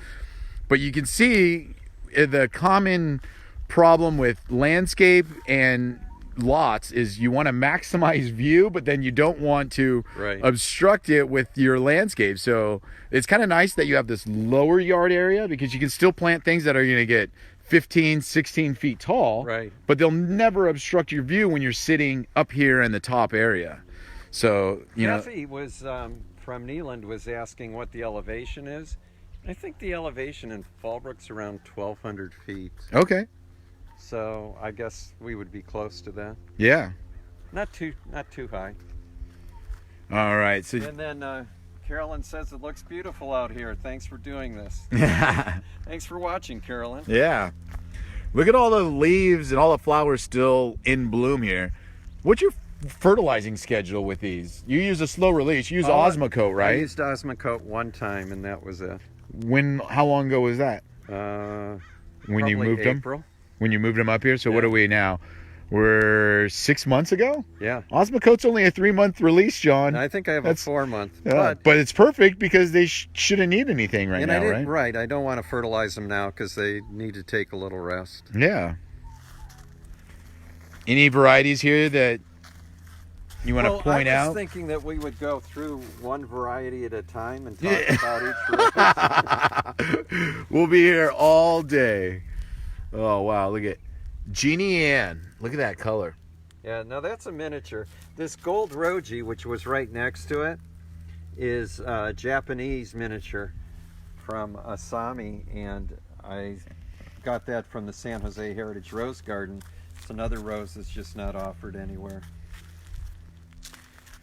[SPEAKER 1] But you can see the common problem with landscape and lots is you want to maximize view, but then you don't want to obstruct it with your landscape. So it's kind of nice that you have this lower yard area, because you can still plant things that are going to get 15, 16 feet tall, but they'll never obstruct your view when you're sitting up here in the top area. So, you know.
[SPEAKER 2] Jeffy was from Neeland was asking what the elevation is. I think the elevation in Fallbrook's around 1,200 feet.
[SPEAKER 1] Okay.
[SPEAKER 2] So I guess we would be close to that.
[SPEAKER 1] Yeah.
[SPEAKER 2] Not too high.
[SPEAKER 1] All right. So.
[SPEAKER 2] And then Carolyn says it looks beautiful out here. Thanks for doing this. Thanks for watching, Carolyn.
[SPEAKER 1] Yeah. Look at all the leaves and all the flowers still in bloom here. What's your fertilizing schedule with these? You use a slow release. You use Osmocote, right?
[SPEAKER 2] I used Osmocote one time, and that was it.
[SPEAKER 1] How long ago was that? When you moved
[SPEAKER 2] April.
[SPEAKER 1] them? When you moved them up here? So what are we now? We're 6 months ago?
[SPEAKER 2] Yeah.
[SPEAKER 1] Osmocote's only a 3-month release, John.
[SPEAKER 2] I think I have a 4-month.
[SPEAKER 1] But it's perfect because they shouldn't need anything right now, right?
[SPEAKER 2] Right. I don't want to fertilize them now because they need to take a little rest.
[SPEAKER 1] Yeah. Any varieties here that you want to point out?
[SPEAKER 2] I was thinking that we would go through one variety at a time and talk about each variety.
[SPEAKER 1] We'll be here all day. Oh, wow. Look at Jeannie Ann. Look at that color.
[SPEAKER 2] Yeah, now that's a miniature. This gold roji, which was right next to it, is a Japanese miniature from Asami, and I got that from the San Jose Heritage Rose Garden. It's another rose that's just not offered anywhere.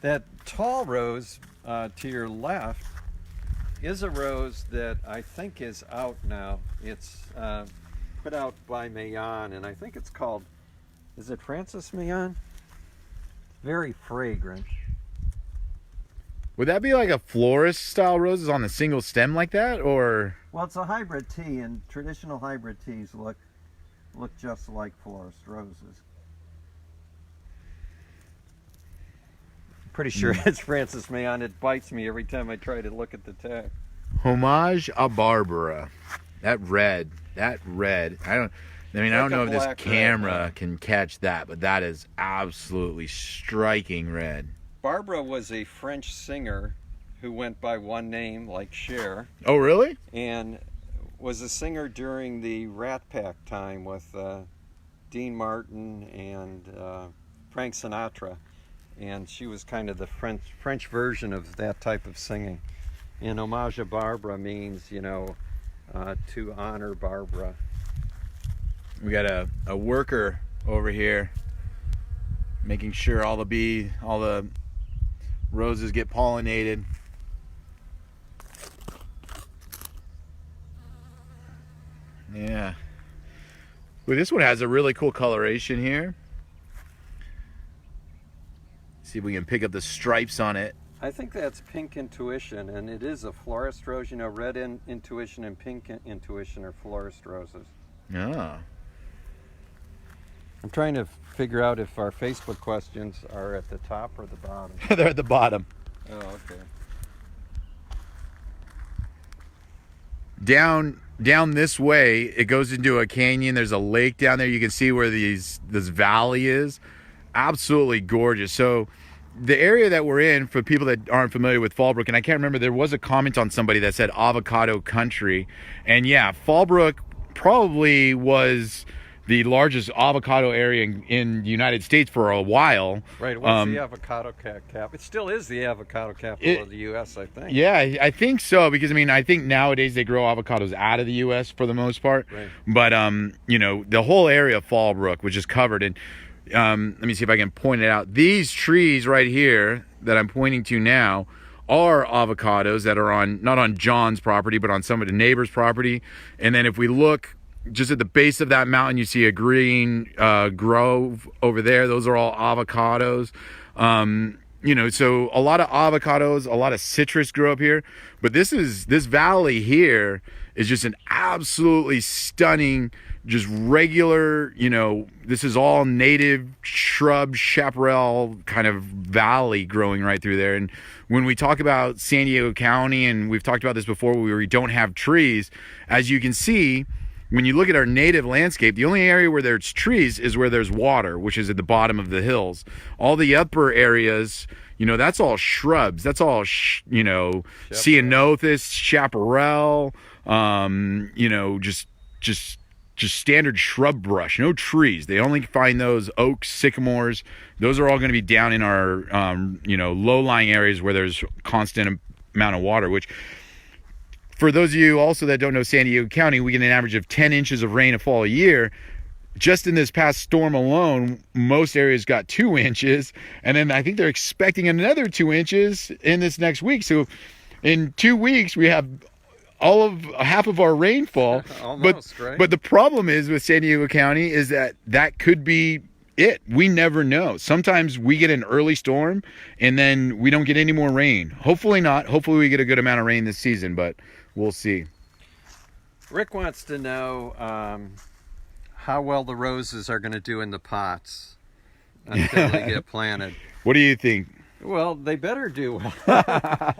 [SPEAKER 2] That tall rose to your left is a rose that I think is out now. It's put out by Mayan, and I think it's called, is it Francis Mayan? Very fragrant.
[SPEAKER 1] Would that be like a florist style roses on a single stem like that, or?
[SPEAKER 2] Well, it's a hybrid tea, and traditional hybrid teas look just like florist roses. Pretty sure it's Francis Mayan. It bites me every time I try to look at the tag.
[SPEAKER 1] Homage à Barbara. That red. I don't know if this camera can catch that, but that is absolutely striking red.
[SPEAKER 2] Barbara was a French singer who went by one name, like Cher.
[SPEAKER 1] Oh, really?
[SPEAKER 2] And was a singer during the Rat Pack time with Dean Martin and Frank Sinatra. And she was kind of the French version of that type of singing. And homage à Barbara means, to honor Barbara.
[SPEAKER 1] We got a worker over here making sure all the roses get pollinated. Yeah. Well, this one has a really cool coloration here. See if we can pick up the stripes on it.
[SPEAKER 2] I think that's Pink Intuition, and it is a florist rose. You know, red intuition and pink intuition are florist roses.
[SPEAKER 1] Yeah.
[SPEAKER 2] I'm trying to figure out if our Facebook questions are at the top or the bottom.
[SPEAKER 1] They're at the bottom.
[SPEAKER 2] Oh, okay.
[SPEAKER 1] Down this way, it goes into a canyon. There's a lake down there. You can see where this valley is. Absolutely gorgeous. So the area that we're in, for people that aren't familiar with Fallbrook, and I can't remember, there was a comment on somebody that said avocado country. And yeah, Fallbrook probably was the largest avocado area in the United States for a while.
[SPEAKER 2] Right, it was the avocado cap. It still is the avocado capital of the U.S., I think.
[SPEAKER 1] Yeah, I think so, because, I mean, I think nowadays they grow avocados out of the U.S. for the most part.
[SPEAKER 2] Right.
[SPEAKER 1] But, you know, the whole area of Fallbrook, which is covered in, let me see if I can point it out. These trees right here that I'm pointing to now are avocados that are not on John's property, but on some of the neighbor's property. And then if we look just at the base of that mountain, you see a green grove over there. Those are all avocados. You know, so a lot of avocados, a lot of citrus grow up here. But this valley here is just an absolutely stunning, just regular, you know, this is all native shrub, chaparral kind of valley growing right through there. And when we talk about San Diego County, and we've talked about this before, where we don't have trees, as you can see, when you look at our native landscape, the only area where there's trees is where there's water, which is at the bottom of the hills. All the upper areas, you know, that's all shrubs. That's all, you know, ceanothus, chaparral, you know, just standard shrub brush, no trees. They only find those oaks, sycamores. Those are all going to be down in our, you know, low-lying areas where there's constant amount of water, which, for those of you also that don't know San Diego County, we get an average of 10 inches of rain a fall a year. Just in this past storm alone, most areas got 2 inches. And then I think they're expecting another 2 inches in this next week. So in 2 weeks, we have half of our rainfall.
[SPEAKER 2] Almost, right?
[SPEAKER 1] But the problem is with San Diego County is that could be it. We never know. Sometimes we get an early storm and then we don't get any more rain. Hopefully not. Hopefully we get a good amount of rain this season, but we'll see.
[SPEAKER 2] Rick wants to know how well the roses are going to do in the pots until they get planted.
[SPEAKER 1] What do you think?
[SPEAKER 2] Well, they better do well.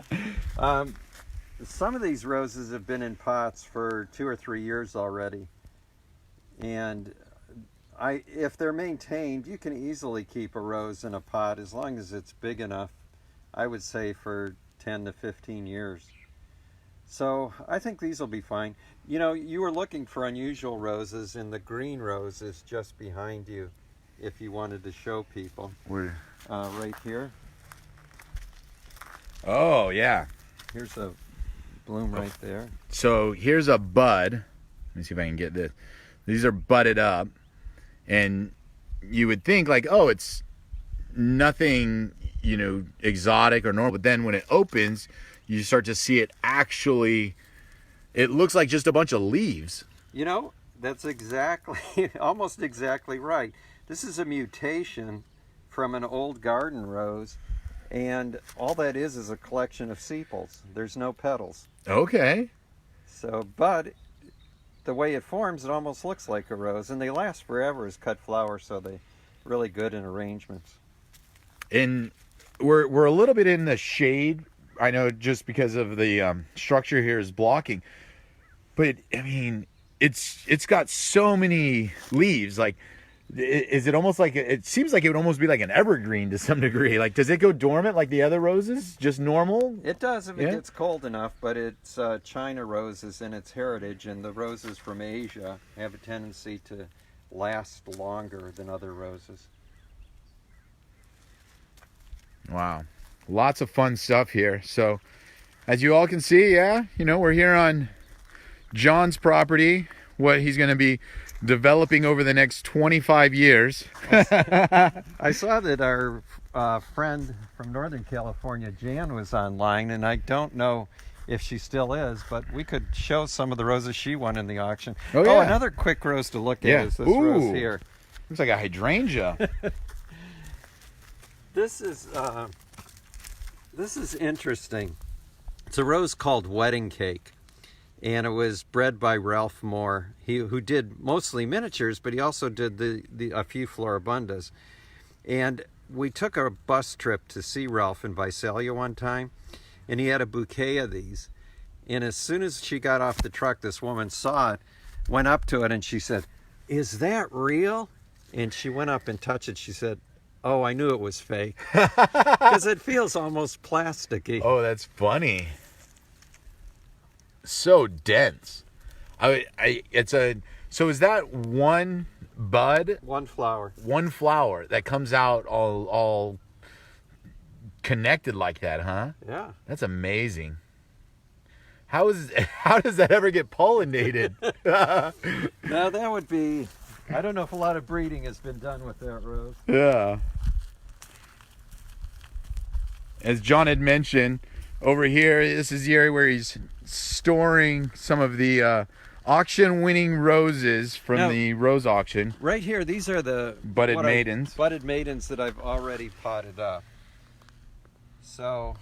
[SPEAKER 2] Some of these roses have been in pots for 2 or 3 years already. And if they're maintained, you can easily keep a rose in a pot as long as it's big enough, I would say for 10 to 15 years. So I think these will be fine. You know, you were looking for unusual roses, and the green rose is just behind you if you wanted to show people.
[SPEAKER 1] Where?
[SPEAKER 2] Right here.
[SPEAKER 1] Oh, yeah.
[SPEAKER 2] Here's a bloom right there.
[SPEAKER 1] So here's a bud. Let me see if I can get this. These are budded up. And you would think like, oh, it's nothing, you know, exotic or normal. But then when it opens, you start to see it actually, it looks like just a bunch of leaves.
[SPEAKER 2] You know, that's exactly, almost exactly right. This is a mutation from an old garden rose, and all that is a collection of sepals. There's no petals.
[SPEAKER 1] Okay.
[SPEAKER 2] So, but the way it forms, it almost looks like a rose, and they last forever as cut flowers, so they're really good in arrangements.
[SPEAKER 1] And we're a little bit in the shade, I know, just because of the structure here is blocking. But I mean, it's got so many leaves. Like, is it almost like, it seems like it would almost be like an evergreen to some degree. Like, does it go dormant like the other roses? Just normal?
[SPEAKER 2] It does if it gets cold enough, but it's China roses in its heritage, and the roses from Asia have a tendency to last longer than other roses.
[SPEAKER 1] Wow. Lots of fun stuff here. So, as you all can see, yeah, you know, we're here on John's property, what he's going to be developing over the next 25 years.
[SPEAKER 2] I saw that our friend from Northern California, Jan, was online, and I don't know if she still is, but we could show some of the roses she won in the auction.
[SPEAKER 1] Oh, yeah.
[SPEAKER 2] Another quick rose to look at is this rose here.
[SPEAKER 1] Looks like a hydrangea.
[SPEAKER 2] This is This is interesting. It's a rose called Wedding Cake, and it was bred by Ralph Moore, who did mostly miniatures, but he also did a few floribundas. And we took a bus trip to see Ralph in Visalia one time, and he had a bouquet of these. And as soon as she got off the truck, this woman saw it, went up to it, and she said, "Is that real?" And she went up and touched it. She said, "Oh, I knew it was fake." Because it feels almost plasticky.
[SPEAKER 1] Oh, that's funny. So dense. So is that one bud?
[SPEAKER 2] One flower.
[SPEAKER 1] One flower that comes out all connected like that, huh?
[SPEAKER 2] Yeah.
[SPEAKER 1] That's amazing. How does that ever get pollinated?
[SPEAKER 2] Now that would be, I don't know if a lot of breeding has been done with that rose.
[SPEAKER 1] Yeah. As John had mentioned, over here, this is the area where he's storing some of the auction-winning roses from the rose auction.
[SPEAKER 2] Right here, these are the
[SPEAKER 1] budded maidens.
[SPEAKER 2] Budded maidens that I've already potted up. So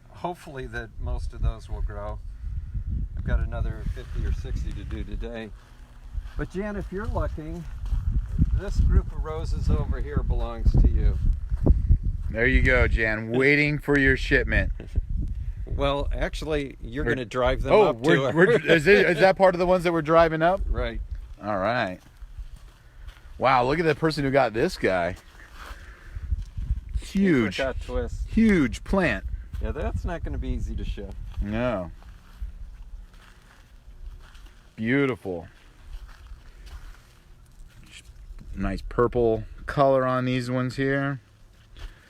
[SPEAKER 2] hopefully that most of those will grow. I've got another 50 or 60 to do today. But Jan, if you're looking, this group of roses over here belongs to you.
[SPEAKER 1] There you go, Jan, waiting for your shipment.
[SPEAKER 2] Well, actually, you're going to drive them up to her.
[SPEAKER 1] Is that part of the ones that we're driving up?
[SPEAKER 2] Right.
[SPEAKER 1] All right. Wow, look at the person who got this guy. Huge.
[SPEAKER 2] Twist.
[SPEAKER 1] Huge plant.
[SPEAKER 2] Yeah, that's not going to be easy to ship.
[SPEAKER 1] No. Beautiful. Nice purple color on these ones here.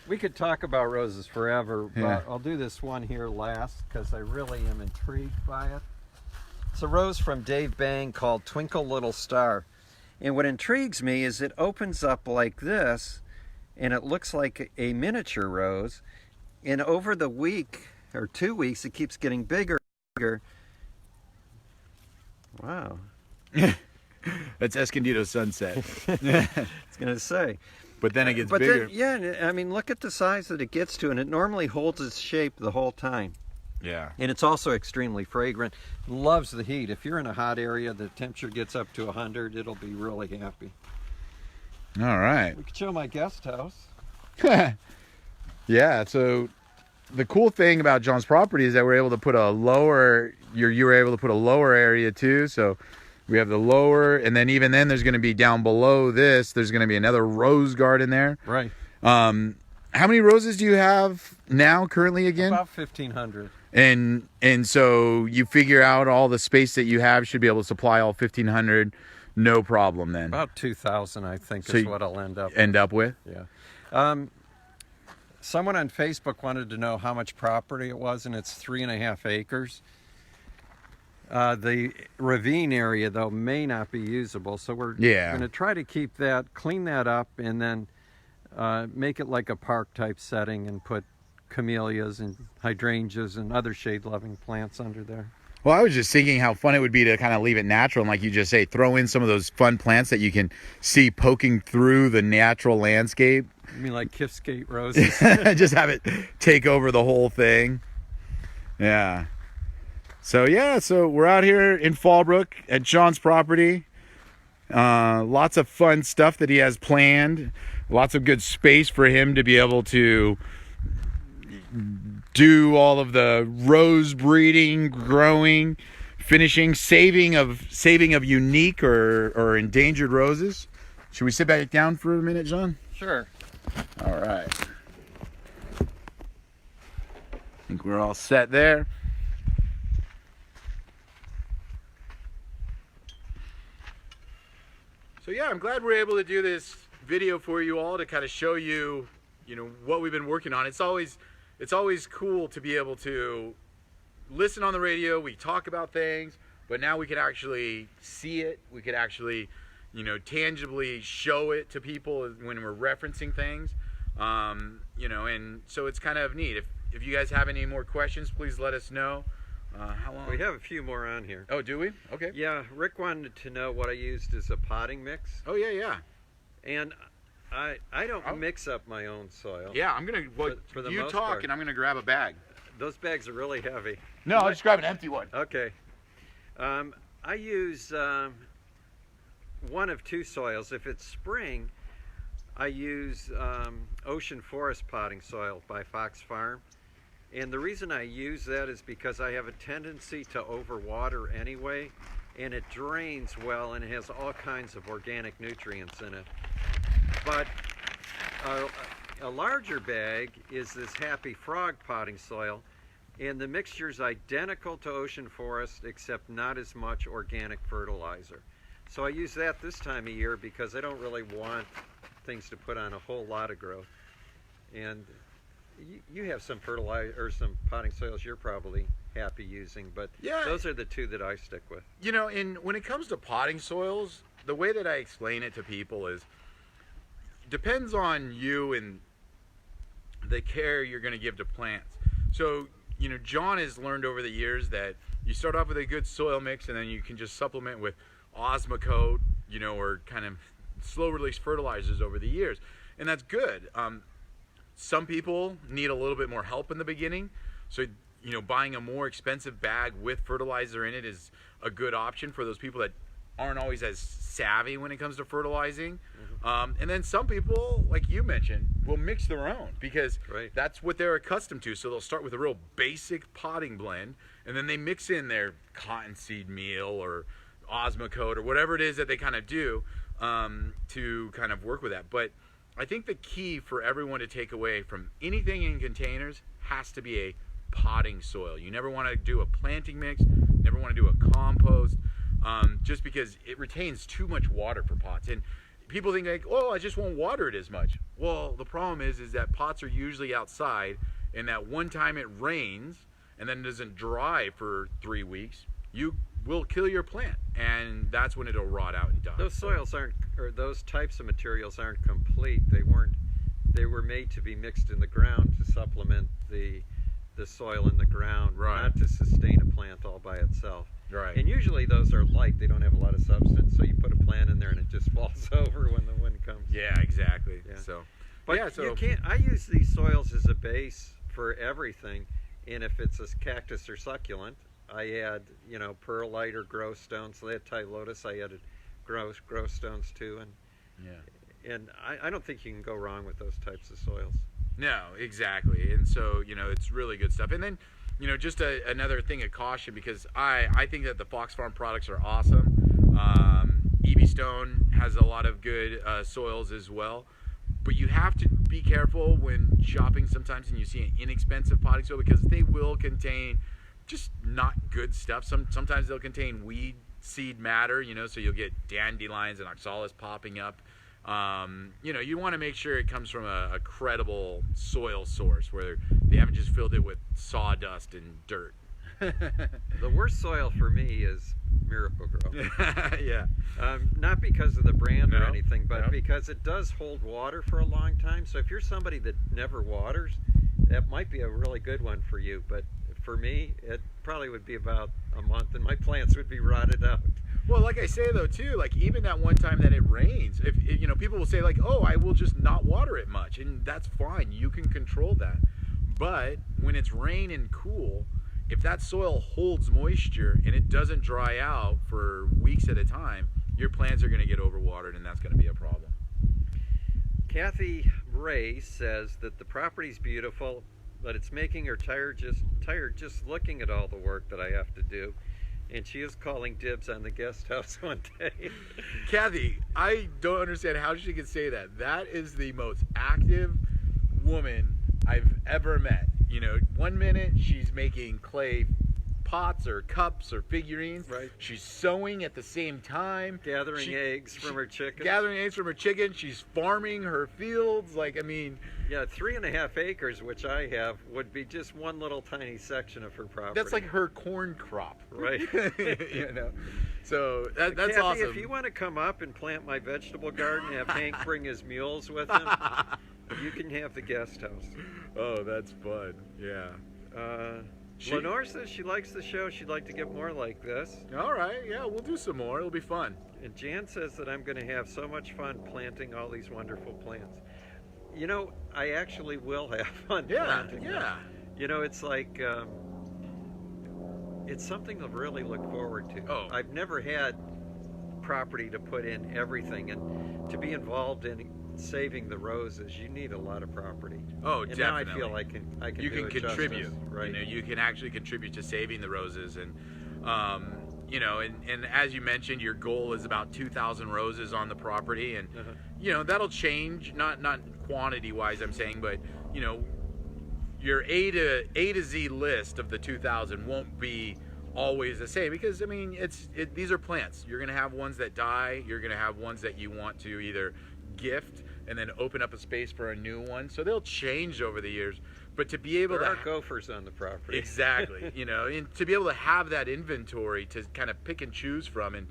[SPEAKER 2] We could talk about roses forever, but
[SPEAKER 1] Yeah.
[SPEAKER 2] I'll do this one here last because I really am intrigued by it. It's a rose from Dave Bang called Twinkle Little Star. And what intrigues me is it opens up like this, and it looks like a miniature rose. And over the week or 2 weeks, it keeps getting bigger and bigger. Wow.
[SPEAKER 1] That's Escondido Sunset.
[SPEAKER 2] I was going to say.
[SPEAKER 1] But then it gets
[SPEAKER 2] But
[SPEAKER 1] bigger.
[SPEAKER 2] then, yeah, I mean, look at the size that it gets to, and it normally holds its shape the whole time.
[SPEAKER 1] Yeah.
[SPEAKER 2] And it's also extremely fragrant. Loves the heat. If you're in a hot area, the temperature gets up to 100, it'll be really happy.
[SPEAKER 1] All right.
[SPEAKER 2] We could show my guest house.
[SPEAKER 1] Yeah, so the cool thing about John's property is that we're able to put a lower, you were able to put a lower area too. So we have the lower, and then even then there's going to be down below this, there's going to be another rose garden there.
[SPEAKER 2] Right.
[SPEAKER 1] How many roses do you have now currently again?
[SPEAKER 2] About 1,500.
[SPEAKER 1] And so you figure out all the space that you have should be able to supply all 1,500, no problem then.
[SPEAKER 2] About 2,000, I think,
[SPEAKER 1] So
[SPEAKER 2] is what I'll end up
[SPEAKER 1] with.
[SPEAKER 2] Yeah. Someone on Facebook wanted to know how much property it was, and it's 3.5 acres. The ravine area, though, may not be usable, so we're going to try to keep that, clean that up, and then make it like a park-type setting and put camellias and hydrangeas and other shade-loving plants under there.
[SPEAKER 1] Well, I was just thinking how fun it would be to kind of leave it natural and, like you just say, throw in some of those fun plants that you can see poking through the natural landscape.
[SPEAKER 2] You mean like Kiffskate roses?
[SPEAKER 1] Just have it take over the whole thing. Yeah. So we're out here in Fallbrook at John's property. Lots of fun stuff that he has planned. Lots of good space for him to be able to do all of the rose breeding, growing, finishing, saving of unique or endangered roses. Should we sit back down for a minute, John?
[SPEAKER 2] Sure.
[SPEAKER 1] All right. I think we're all set there. So yeah, I'm glad we're able to do this video for you all to kind of show you, what we've been working on. It's always cool to be able to listen on the radio. We talk about things, but now we can actually see it. We could actually, tangibly show it to people when we're referencing things. And so it's kind of neat. If you guys have any more questions, please let us know. How long?
[SPEAKER 2] We have a few more on here.
[SPEAKER 1] Oh, do we? Okay.
[SPEAKER 2] Yeah, Rick wanted to know what I used as a potting mix.
[SPEAKER 1] Oh, yeah.
[SPEAKER 2] And I don't mix up my own soil.
[SPEAKER 1] Yeah, I'm gonna. Well,
[SPEAKER 2] for the
[SPEAKER 1] you
[SPEAKER 2] most
[SPEAKER 1] talk,
[SPEAKER 2] part.
[SPEAKER 1] and I'm gonna grab a bag.
[SPEAKER 2] Those bags are really heavy.
[SPEAKER 1] No, I'll just grab an empty one.
[SPEAKER 2] Okay. I use one of two soils. If it's spring, I use ocean forest potting soil by Fox Farm. And the reason I use that is because I have a tendency to overwater anyway, and it drains well and it has all kinds of organic nutrients in it. But a larger bag is this Happy Frog potting soil, and the mixture is identical to ocean forest except not as much organic fertilizer. So I use that this time of year because I don't really want things to put on a whole lot of growth. And you have some fertilizer or some potting soils you're probably happy using, but
[SPEAKER 1] yeah,
[SPEAKER 2] those are the two that I stick with.
[SPEAKER 1] You know, when it comes to potting soils, the way that I explain it to people is depends on you and the care you're going to give to plants. So, you know, John has learned over the years that you start off with a good soil mix and then you can just supplement with Osmocote, you know, or kind of slow release fertilizers over the years. And that's good. Some people need a little bit more help in the beginning. So, you know, buying a more expensive bag with fertilizer in it is a good option for those people that aren't always as savvy when it comes to fertilizing. And then some people, like you mentioned, will mix their own because that's what they're accustomed to. So they'll start with a real basic potting blend, and then they mix in their cottonseed meal or Osmocote or whatever it is that they kind of do to kind of work with that. But I think the key for everyone to take away from anything in containers has to be a potting soil. You never want to do a planting mix, never want to do a compost, just because it retains too much water for pots. And people think like, oh, I just won't water it as much. Well, the problem is that pots are usually outside, and that one time it rains and then it doesn't dry for 3 weeks, you will kill your plant, and that's when it'll rot out and die.
[SPEAKER 2] Those soils aren't, or those types of materials aren't complete. They were made to be mixed in the ground to supplement the soil in the ground, not to sustain a plant all by itself.
[SPEAKER 1] Right.
[SPEAKER 2] And usually those are light. They don't have a lot of substance, so you put a plant in there and it just falls over when the wind comes.
[SPEAKER 1] Yeah, exactly.
[SPEAKER 2] Yeah.
[SPEAKER 1] So,
[SPEAKER 2] but
[SPEAKER 1] yeah, so
[SPEAKER 2] you can't. I use these soils as a base for everything, and if it's a cactus or succulent, I add, you know, perlite or grow stones. So they had lotus, I added grow stones too, and I don't think you can go wrong with those types of soils.
[SPEAKER 1] No, exactly. And so, you know, it's really good stuff. And then, you know, just another thing of caution, because I think that the Fox Farm products are awesome. EB Stone has a lot of good soils as well. But you have to be careful when shopping sometimes and you see an inexpensive potting soil, because they will contain just not good stuff. Sometimes they'll contain weed seed matter, you know, so you'll get dandelions and oxalis popping up. You know, you want to make sure it comes from a credible soil source where they haven't just filled it with sawdust and dirt.
[SPEAKER 2] The worst soil for me is Miracle-Gro.
[SPEAKER 1] Yeah.
[SPEAKER 2] Not because of the brand or anything, but because it does hold water for a long time. So if you're somebody that never waters, that might be a really good one for you. But for me, it probably would be about a month and my plants would be rotted out.
[SPEAKER 1] Well, like I say though too, like even that one time that it rains, if you know, people will say like, oh, I will just not water it much, and that's fine, you can control that. But when it's rain and cool, if that soil holds moisture and it doesn't dry out for weeks at a time, your plants are going to get overwatered, and that's going to be a problem.
[SPEAKER 2] Kathy Ray says that the property's beautiful, but it's making her tired just looking at all the work that I have to do. And she is calling dibs on the guest house one day.
[SPEAKER 1] Kathy, I don't understand how she can say that. That is the most active woman I've ever met. You know, 1 minute she's making clay pots or cups or figurines.
[SPEAKER 2] Right.
[SPEAKER 1] She's sewing at the same time.
[SPEAKER 2] Gathering eggs from her chickens.
[SPEAKER 1] Gathering eggs from her chickens. She's farming her fields. Like, I mean...
[SPEAKER 2] Yeah, 3.5 acres, which I have, would be just one little tiny section of her property.
[SPEAKER 1] That's like her corn crop.
[SPEAKER 2] Right.
[SPEAKER 1] You know, so that's
[SPEAKER 2] Kathy,
[SPEAKER 1] awesome.
[SPEAKER 2] If you want to come up and plant my vegetable garden and have Hank bring his mules with him, you can have the guest house.
[SPEAKER 1] Oh, that's fun. Yeah.
[SPEAKER 2] Lenore says she likes the show. She'd like to get more like this.
[SPEAKER 1] All right, yeah, we'll do some more. It'll be fun.
[SPEAKER 2] And Jan says that I'm going to have so much fun planting all these wonderful plants. You know, I actually will have fun planting them. You know, it's like, it's something to really look forward to.
[SPEAKER 1] Oh.
[SPEAKER 2] I've never had property to put in everything, and to be involved in saving the roses, you need a lot of property.
[SPEAKER 1] Oh,
[SPEAKER 2] and
[SPEAKER 1] definitely.
[SPEAKER 2] now I feel I can
[SPEAKER 1] you
[SPEAKER 2] do
[SPEAKER 1] can
[SPEAKER 2] it
[SPEAKER 1] contribute.
[SPEAKER 2] justice, right?
[SPEAKER 1] You know, you can actually contribute to saving the roses, and you know, and as you mentioned, your goal is about 2,000 roses on the property, and you know, that'll change, not quantity wise, I'm saying, but you know, your A to Z list of the 2,000 won't be always the same, because I mean, these are plants. You're gonna have ones that die. You're gonna have ones that you want to either gift and then open up a space for a new one. So they'll change over the years. But to be able
[SPEAKER 2] there
[SPEAKER 1] to
[SPEAKER 2] are gophers on the property.
[SPEAKER 1] Exactly. You know, and to be able to have that inventory to kind of pick and choose from. And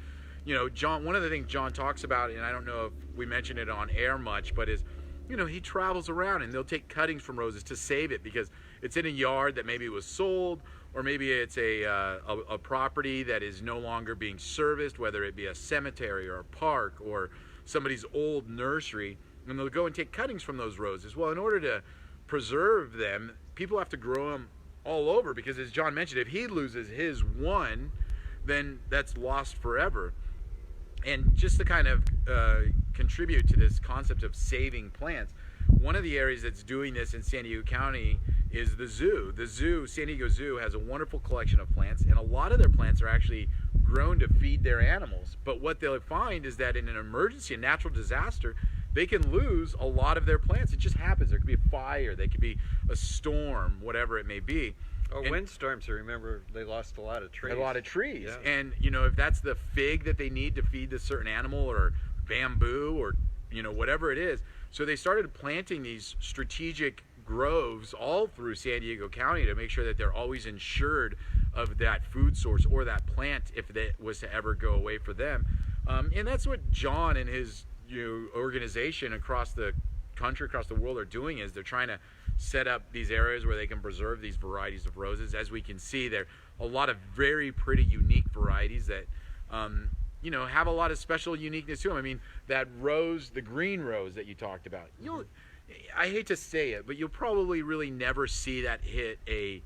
[SPEAKER 1] you know, John, one of the things John talks about, and I don't know if we mentioned it on air much, but is, you know, he travels around and they'll take cuttings from roses to save it because it's in a yard that maybe was sold, or maybe it's a property that is no longer being serviced, whether it be a cemetery or a park or somebody's old nursery, and they'll go and take cuttings from those roses. Well, in order to preserve them, people have to grow them all over, because as John mentioned, if he loses his one, then that's lost forever. And just to kind of contribute to this concept of saving plants, one of the areas that's doing this in San Diego County is the zoo. The zoo, San Diego Zoo, has a wonderful collection of plants, and a lot of their plants are actually grown to feed their animals. But what they'll find is that in an emergency, a natural disaster, they can lose a lot of their plants. It just happens. There could be a fire, there could be a storm, whatever it may be.
[SPEAKER 2] Oh, windstorms, I remember they lost a lot of trees.
[SPEAKER 1] A lot of trees.
[SPEAKER 2] Yeah.
[SPEAKER 1] And, you know, if that's the fig that they need to feed this certain animal, or bamboo, or, you know, whatever it is. So they started planting these strategic groves all through San Diego County to make sure that they're always insured of that food source or that plant if that was to ever go away for them. And that's what John and his organization across the country, across the world, are doing, is they're trying to set up these areas where they can preserve these varieties of roses. As we can see, there are a lot of very pretty, unique varieties that you know, have a lot of special uniqueness to them. I mean, that rose, the green rose that you talked about, I hate to say it, but you'll probably really never see that hit a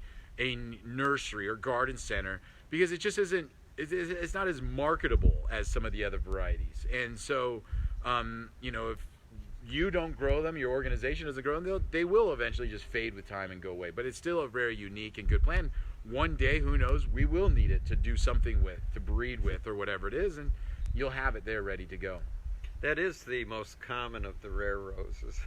[SPEAKER 1] nursery or garden center, because it just isn't, it's not as marketable as some of the other varieties. And so, you know, if you don't grow them, your organization doesn't grow them, they will eventually just fade with time and go away. But it's still a very unique and good plant. One day, who knows, we will need it to do something with, to breed with, or whatever it is, and you'll have it there ready to go.
[SPEAKER 2] That is the most common of the rare roses,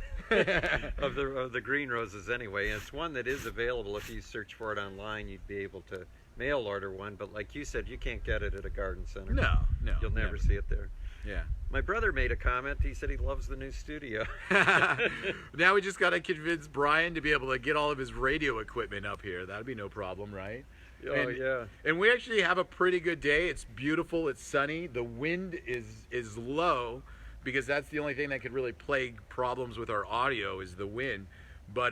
[SPEAKER 2] of the green roses anyway. And it's one that is available. If you search for it online, you'd be able to mail order one. But like you said, you can't get it at a garden center.
[SPEAKER 1] No,
[SPEAKER 2] You'll never see it there.
[SPEAKER 1] Yeah.
[SPEAKER 2] My brother made a comment. He said he loves the new studio.
[SPEAKER 1] Now we just got to convince Brian to be able to get all of his radio equipment up here. That'd be no problem, right?
[SPEAKER 2] Oh, yeah.
[SPEAKER 1] And we actually have a pretty good day. It's beautiful. It's sunny. The wind is low, because that's the only thing that could really plague problems with our audio, is the wind. But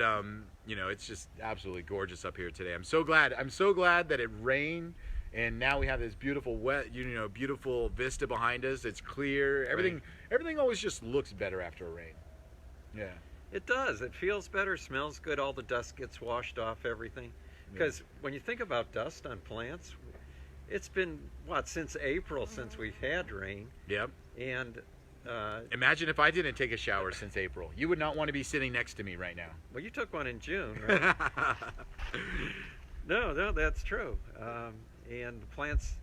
[SPEAKER 1] you know, it's just absolutely gorgeous up here today. I'm so glad that it rained, and now we have this beautiful beautiful vista behind us. It's clear. Everything always just looks better after a rain. Yeah.
[SPEAKER 2] It does. It feels better, smells good. All the dust gets washed off everything. Because when you think about dust on plants, it's been, since April since we've had rain. Yep. And
[SPEAKER 1] imagine if I didn't take a shower since April. You would not want to be sitting next to me right now.
[SPEAKER 2] Well, you took one in June, right? No, that's true. And the plants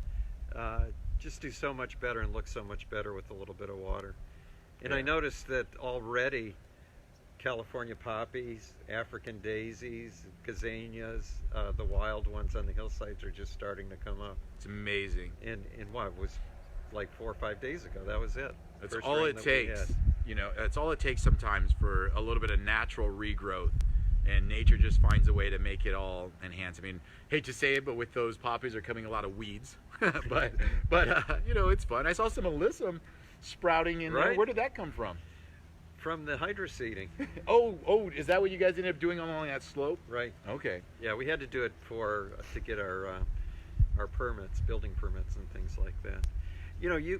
[SPEAKER 2] just do so much better and look so much better with a little bit of water. And I noticed that already California poppies, African daisies, gazanias, the wild ones on the hillsides are just starting to come up.
[SPEAKER 1] It's amazing.
[SPEAKER 2] And what, it was like 4 or 5 days ago. That was it.
[SPEAKER 1] That's all it takes. You know, that's all it takes sometimes for a little bit of natural regrowth. And nature just finds a way to make it all enhance. I mean, hate to say it, but with those poppies are coming a lot of weeds. but you know, it's fun. I saw some alyssum sprouting in there. Where did that come from?
[SPEAKER 2] From the hydro seeding.
[SPEAKER 1] Oh, is that what you guys ended up doing along that slope?
[SPEAKER 2] Right.
[SPEAKER 1] Okay.
[SPEAKER 2] Yeah, we had to do it to get our permits, building permits, and things like that. You know,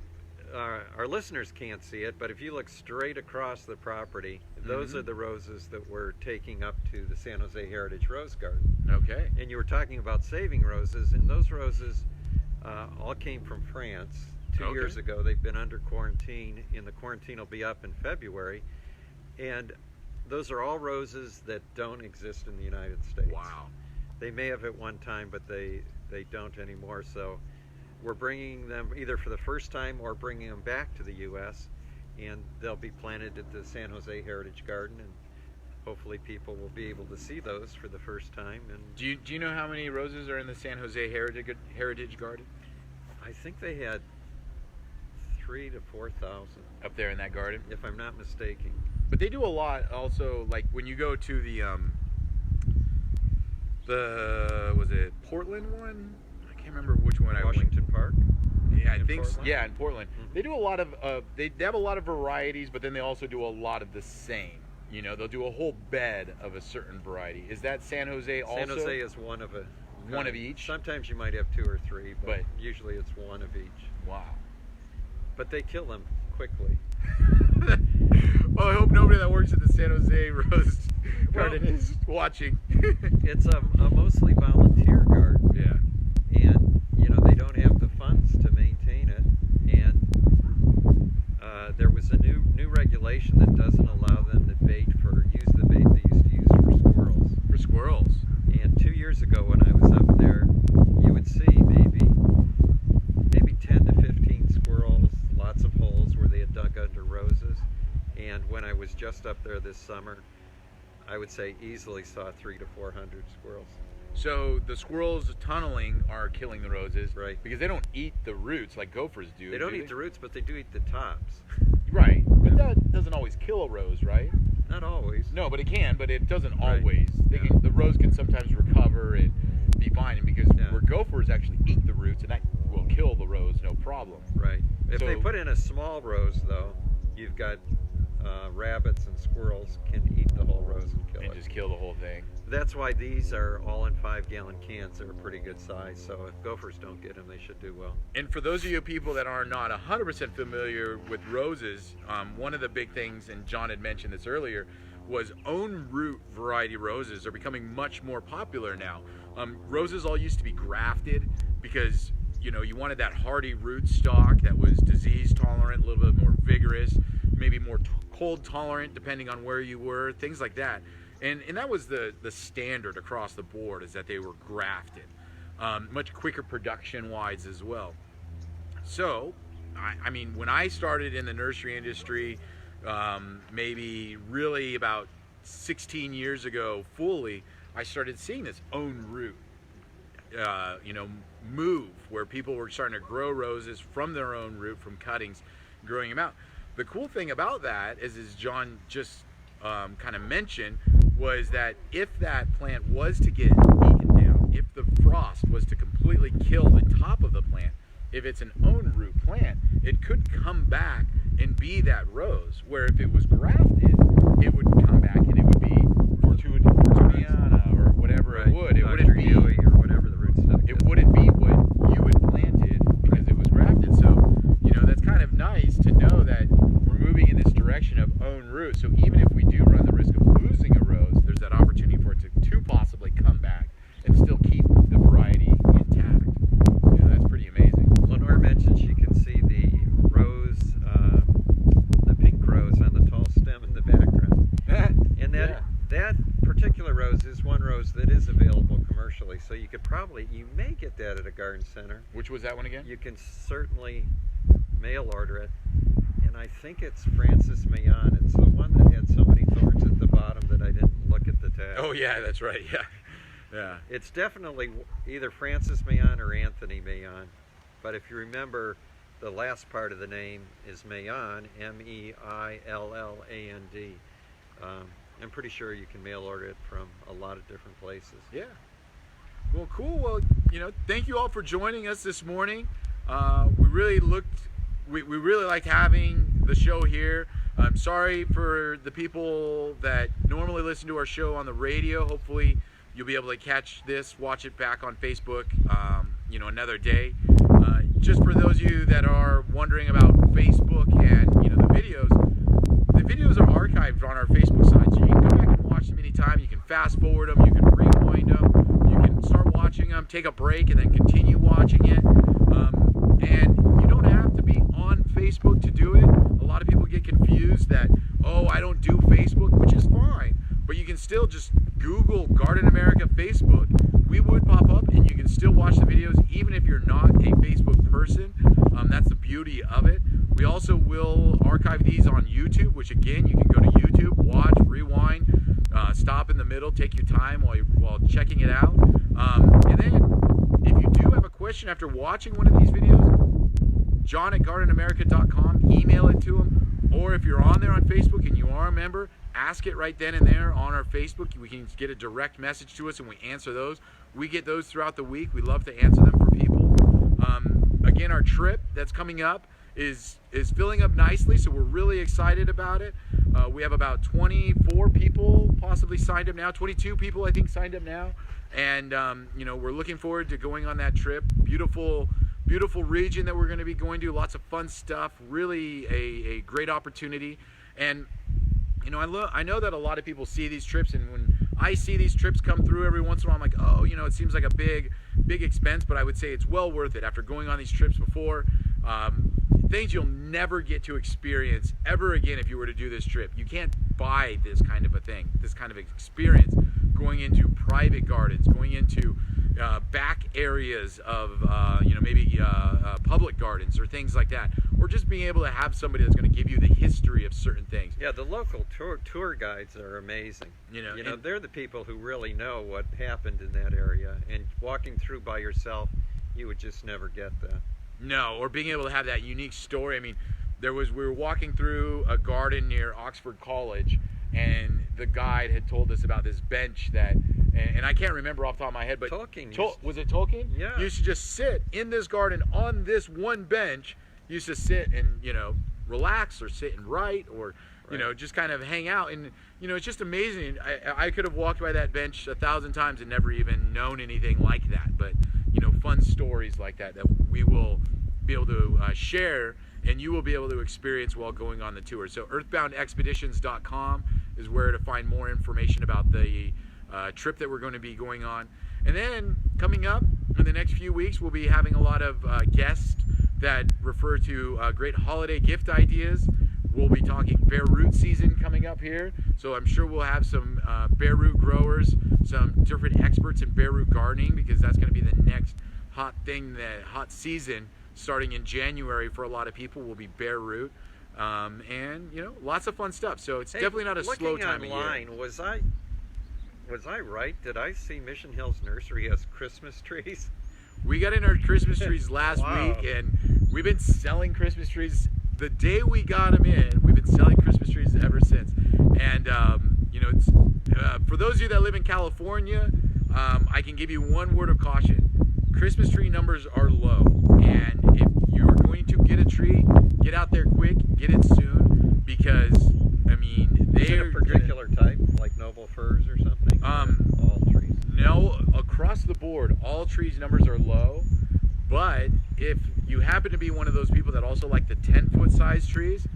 [SPEAKER 2] our listeners can't see it, but if you look straight across the property, those are the roses that we're taking up to the San Jose Heritage Rose Garden.
[SPEAKER 1] Okay.
[SPEAKER 2] And you were talking about saving roses, and those roses all came from France 2 years ago. They've been under quarantine, and the quarantine will be up in February. And those are all roses that don't exist in the United States.
[SPEAKER 1] Wow.
[SPEAKER 2] They may have at one time, but they don't anymore. So we're bringing them either for the first time or bringing them back to the U.S., and they'll be planted at the San Jose Heritage Garden, and hopefully people will be able to see those for the first time. And
[SPEAKER 1] do you know how many roses are in the San Jose Heritage Garden?
[SPEAKER 2] I think they had 3,000 to 4,000
[SPEAKER 1] up there in that garden,
[SPEAKER 2] if I'm not mistaken.
[SPEAKER 1] But they do a lot also, like when you go to the was it Portland one? I can't remember which one.
[SPEAKER 2] Washington Park?
[SPEAKER 1] Yeah, I think
[SPEAKER 2] Portland?
[SPEAKER 1] yeah, in Portland. They do a lot of they have a lot of varieties, but then they also do a lot of the same. You know, they'll do a whole bed of a certain variety. Is that San Jose also?
[SPEAKER 2] San Jose is one of a
[SPEAKER 1] one of each.
[SPEAKER 2] Sometimes you might have 2 or 3, but usually it's one of each.
[SPEAKER 1] Wow.
[SPEAKER 2] But they kill them quickly.
[SPEAKER 1] Well, I hope nobody that works at the San Jose Rose Garden is watching.
[SPEAKER 2] It's a mostly volunteer garden.
[SPEAKER 1] Yeah.
[SPEAKER 2] And, you know, they don't have the funds to maintain it. And there was a new regulation that doesn't allow them to use the bait they used to use for squirrels.
[SPEAKER 1] For squirrels.
[SPEAKER 2] And 2 years ago when I was up there, you would see maybe 10 to 15 squirrels, lots of holes where they had dug under roses. And when I was just up there this summer, I would say easily saw 300 to 400 squirrels.
[SPEAKER 1] So the squirrels tunneling are killing the roses,
[SPEAKER 2] right?
[SPEAKER 1] Because they don't eat the roots like gophers do.
[SPEAKER 2] They don't eat the roots, but they do eat the tops.
[SPEAKER 1] Right, but that doesn't always kill a rose, right?
[SPEAKER 2] Not always.
[SPEAKER 1] No, but it can. But it doesn't always. The rose can sometimes recover and be fine, and because where gophers actually eat the roots, and that will kill the rose, no problem.
[SPEAKER 2] Right. If they put in a small rose, though, you've got rabbits and squirrels can eat the whole rose and kill it.
[SPEAKER 1] And just kill the whole thing.
[SPEAKER 2] That's why these are all in 5-gallon cans. They're a pretty good size, so if gophers don't get them, they should do well.
[SPEAKER 1] And for those of you people that are not 100% familiar with roses, one of the big things, and John had mentioned this earlier, was own root variety roses are becoming much more popular now. Roses all used to be grafted because, you know, you wanted that hardy root stock that was disease tolerant, a little bit more vigorous, maybe more cold tolerant depending on where you were, things like that. And that was the standard across the board, is that they were grafted. Much quicker production wise as well. So, I mean, when I started in the nursery industry, maybe really about 16 years ago fully, I started seeing this own root, move, where people were starting to grow roses from their own root, from cuttings, growing them out. The cool thing about that is, as John just kind of mentioned, was that if that plant was to get eaten down, if the frost was to completely kill the top of the plant, if it's an own root plant, it could come back and be that rose, where if it was grafted, it would come back and it would be Fortuniana or whatever it would. It wouldn't be,
[SPEAKER 2] or whatever the rootstock is.
[SPEAKER 1] It wouldn't be what you had planted because it was grafted. So, you know, that's kind of nice to know that we're moving in this direction of own root. So even if we do run the risk of losing a rose, there's that opportunity for it to possibly come back and still keep the variety intact. You know, that's pretty amazing.
[SPEAKER 2] Lenore mentioned she can see the rose, the pink rose on the tall stem in the background. And that particular rose is one rose that is available commercially, so you may get that at a garden center.
[SPEAKER 1] Which was that one again?
[SPEAKER 2] You can certainly mail order it, and I think it's Francis Mayon. It's the one that had so many thorns at the bottom that I didn't look at the tag.
[SPEAKER 1] Oh yeah, that's right. Yeah.
[SPEAKER 2] It's definitely either Francis Mayon or Anthony Mayon, but if you remember, the last part of the name is Mayon, Meilland. I'm pretty sure you can mail order it from a lot of different places.
[SPEAKER 1] Yeah. Well, cool. Well, you know, thank you all for joining us this morning. We really liked having the show here. I'm sorry for the people that normally listen to our show on the radio. Hopefully you'll be able to catch this, watch it back on Facebook, another day. Just for those of you that are wondering about Facebook and, the videos are archived on our Facebook site. So you can go back and watch them anytime. You can fast forward them, you can rewind them, you can start watching them, take a break, and then continue watching it. And you don't have to be on Facebook to do it. A lot of people get confused that, oh, I don't do Facebook, which is fine. But you can still just Google Garden America Facebook. We would pop up, and you can still watch the videos even if you're not a Facebook person. That's the beauty of it. We also will archive these on YouTube, which again, you can go to YouTube, watch, rewind, stop in the middle, take your time while checking it out. And then, if you do have a question after watching one of these videos, john@gardenamerica.com, email it to him. Or if you're on there on Facebook and you are a member, ask it right then and there on our Facebook. We can get a direct message to us and we answer those. We get those throughout the week. We love to answer them for people. Again, our trip that's coming up is filling up nicely, so we're really excited about it. We have about 24 people possibly signed up now, 22 people I think signed up now, and we're looking forward to going on that trip. Beautiful region that we're going to be going to, lots of fun stuff, really a great opportunity. And I know that a lot of people see these trips, and when I see these trips come through every once in a while, I'm like, oh, it seems like a big expense, but I would say it's well worth it after going on these trips before. Things you'll never get to experience ever again if you were to do this trip. You can't buy this kind of a thing, this kind of experience, going into private gardens, going into back areas of maybe public gardens or things like that, or just being able to have somebody that's going to give you the history of certain things.
[SPEAKER 2] Yeah, the local tour guides are amazing. They're the people who really know what happened in that area, and walking through by yourself, you would just never get that.
[SPEAKER 1] No, or being able to have that unique story. I mean, we were walking through a garden near Oxford College, and the guide had told us about this bench that, and I can't remember off the top of my head, but
[SPEAKER 2] Tolkien
[SPEAKER 1] was it Tolkien?
[SPEAKER 2] Yeah.
[SPEAKER 1] Used to just sit in this garden on this one bench, used to sit and, relax or sit and write or, just kind of hang out. And, it's just amazing. I could have walked by that bench 1,000 times and never even known anything like that. But, fun stories like that we will be able to share and you will be able to experience while going on the tour. So earthboundexpeditions.com is where to find more information about the trip that we're going to be going on. And then coming up in the next few weeks, we'll be having a lot of guests that refer to great holiday gift ideas. We'll be talking bare root season coming up here, so I'm sure we'll have some bare root growers, some different experts in bare root gardening, because that's going to be the next hot season starting in January for a lot of people will be bare root, and lots of fun stuff. So it's definitely not a slow time of year.
[SPEAKER 2] Looking online, was I right? Did I see Mission Hills Nursery has Christmas trees?
[SPEAKER 1] We got in our Christmas trees last week, and we've been selling Christmas trees. The day we got them in, we've been selling Christmas trees ever since. And it's for those of you that live in California, I can give you one word of caution: Christmas tree numbers are low, and if you're going to get a tree, get out there quick, get it soon, because they're
[SPEAKER 2] a particular type, like noble firs or something. All trees.
[SPEAKER 1] No, across the board, all trees numbers are low. But if you happen to be one of those people that also like the 10-foot size trees,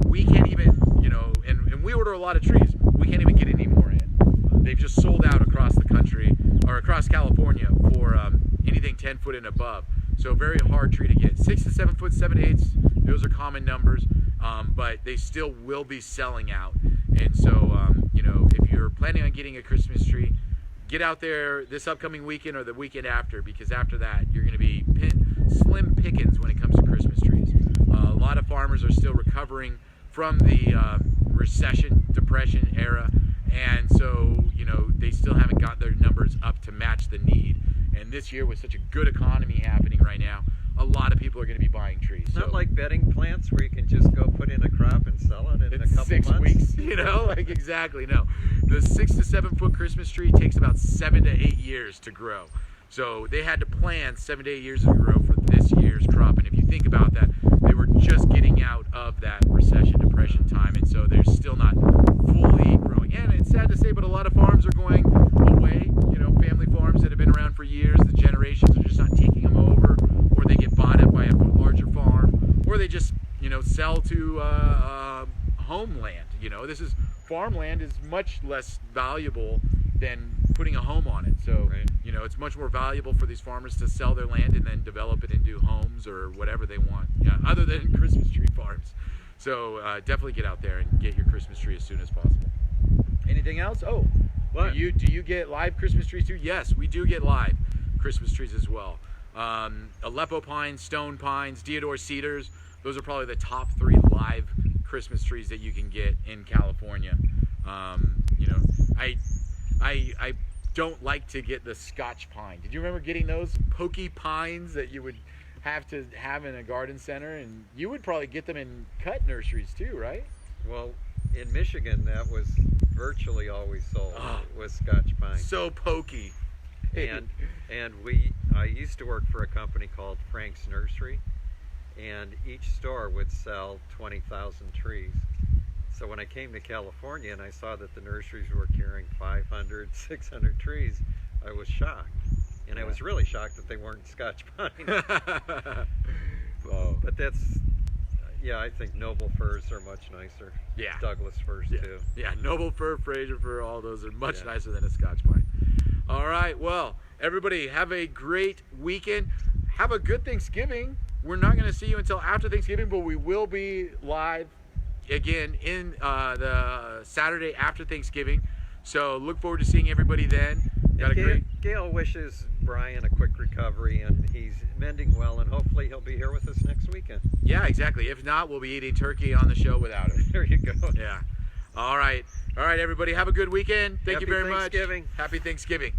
[SPEAKER 1] we can't even, and we order a lot of trees, we can't even get any more in. They've just sold out across the country, or across California, for anything 10 foot and above. So very hard tree to get. 6 to 7 foot, 7/8, those are common numbers, but they still will be selling out. And so, if you're planning on getting a Christmas tree, get out there this upcoming weekend or the weekend after, because after that you're going to be slim pickings when it comes to Christmas trees. A lot of farmers are still recovering from the depression era, and so they still haven't got their numbers up to match the need. And this year, with such a good economy happening right now, a lot of people are going to be buying trees.
[SPEAKER 2] It's not like bedding plants where you can just go put in a crop and sell it in a couple
[SPEAKER 1] 6
[SPEAKER 2] months.
[SPEAKER 1] weeks, exactly. No, the 6 to 7 foot Christmas tree takes about 7 to 8 years to grow. So they had to plan 7 to 8 years to grow for this year's crop. And if you think about that, they were just getting out of that depression they're still not fully growing. And it's sad to say, but a lot of farms are going away. Family farms that have been around for years, the generations are just not taking them over, or they get bought up by a larger farm, or they just, sell to homeland. This is farmland is much less valuable than putting a home on it. So,
[SPEAKER 2] right.
[SPEAKER 1] It's much more valuable for these farmers to sell their land and then develop it into homes or whatever they want. Yeah, other than Christmas tree farms. So definitely get out there and get your Christmas tree as soon as possible. Anything else? Oh,
[SPEAKER 2] what?
[SPEAKER 1] Do you get live Christmas trees too? Yes, we do get live Christmas trees as well. Aleppo pines, stone pines, deodar cedars. Those are probably the top 3 live Christmas trees that you can get in California. I don't like to get the Scotch pine. Did you remember getting those pokey pines that you would have to have in a garden center? And you would probably get them in cut nurseries too, right?
[SPEAKER 2] Well, in Michigan, that was virtually always sold, was Scotch pine.
[SPEAKER 1] So pokey.
[SPEAKER 2] And I used to work for a company called Frank's Nursery, and each store would sell 20,000 trees. So when I came to California and I saw that the nurseries were carrying 500, 600 trees, I was shocked. And I was really shocked that they weren't Scotch pine.
[SPEAKER 1] Oh.
[SPEAKER 2] But that's, I think noble firs are much nicer.
[SPEAKER 1] Yeah.
[SPEAKER 2] Douglas firs too.
[SPEAKER 1] Yeah, noble fir, Fraser fir, all those are much nicer than a Scotch pine. All right, well, everybody have a great weekend. Have a good Thanksgiving. We're not going to see you until after Thanksgiving, but we will be live again in the Saturday after Thanksgiving. So look forward to seeing everybody then.
[SPEAKER 2] Gail wishes Brian a quick recovery, and he's mending well, and hopefully he'll be here with us next weekend.
[SPEAKER 1] Yeah, exactly. If not, we'll be eating turkey on the show without him.
[SPEAKER 2] There you go.
[SPEAKER 1] Yeah. All right, everybody. Have a good weekend. Thank you very much.
[SPEAKER 2] Happy Thanksgiving.
[SPEAKER 1] Happy Thanksgiving.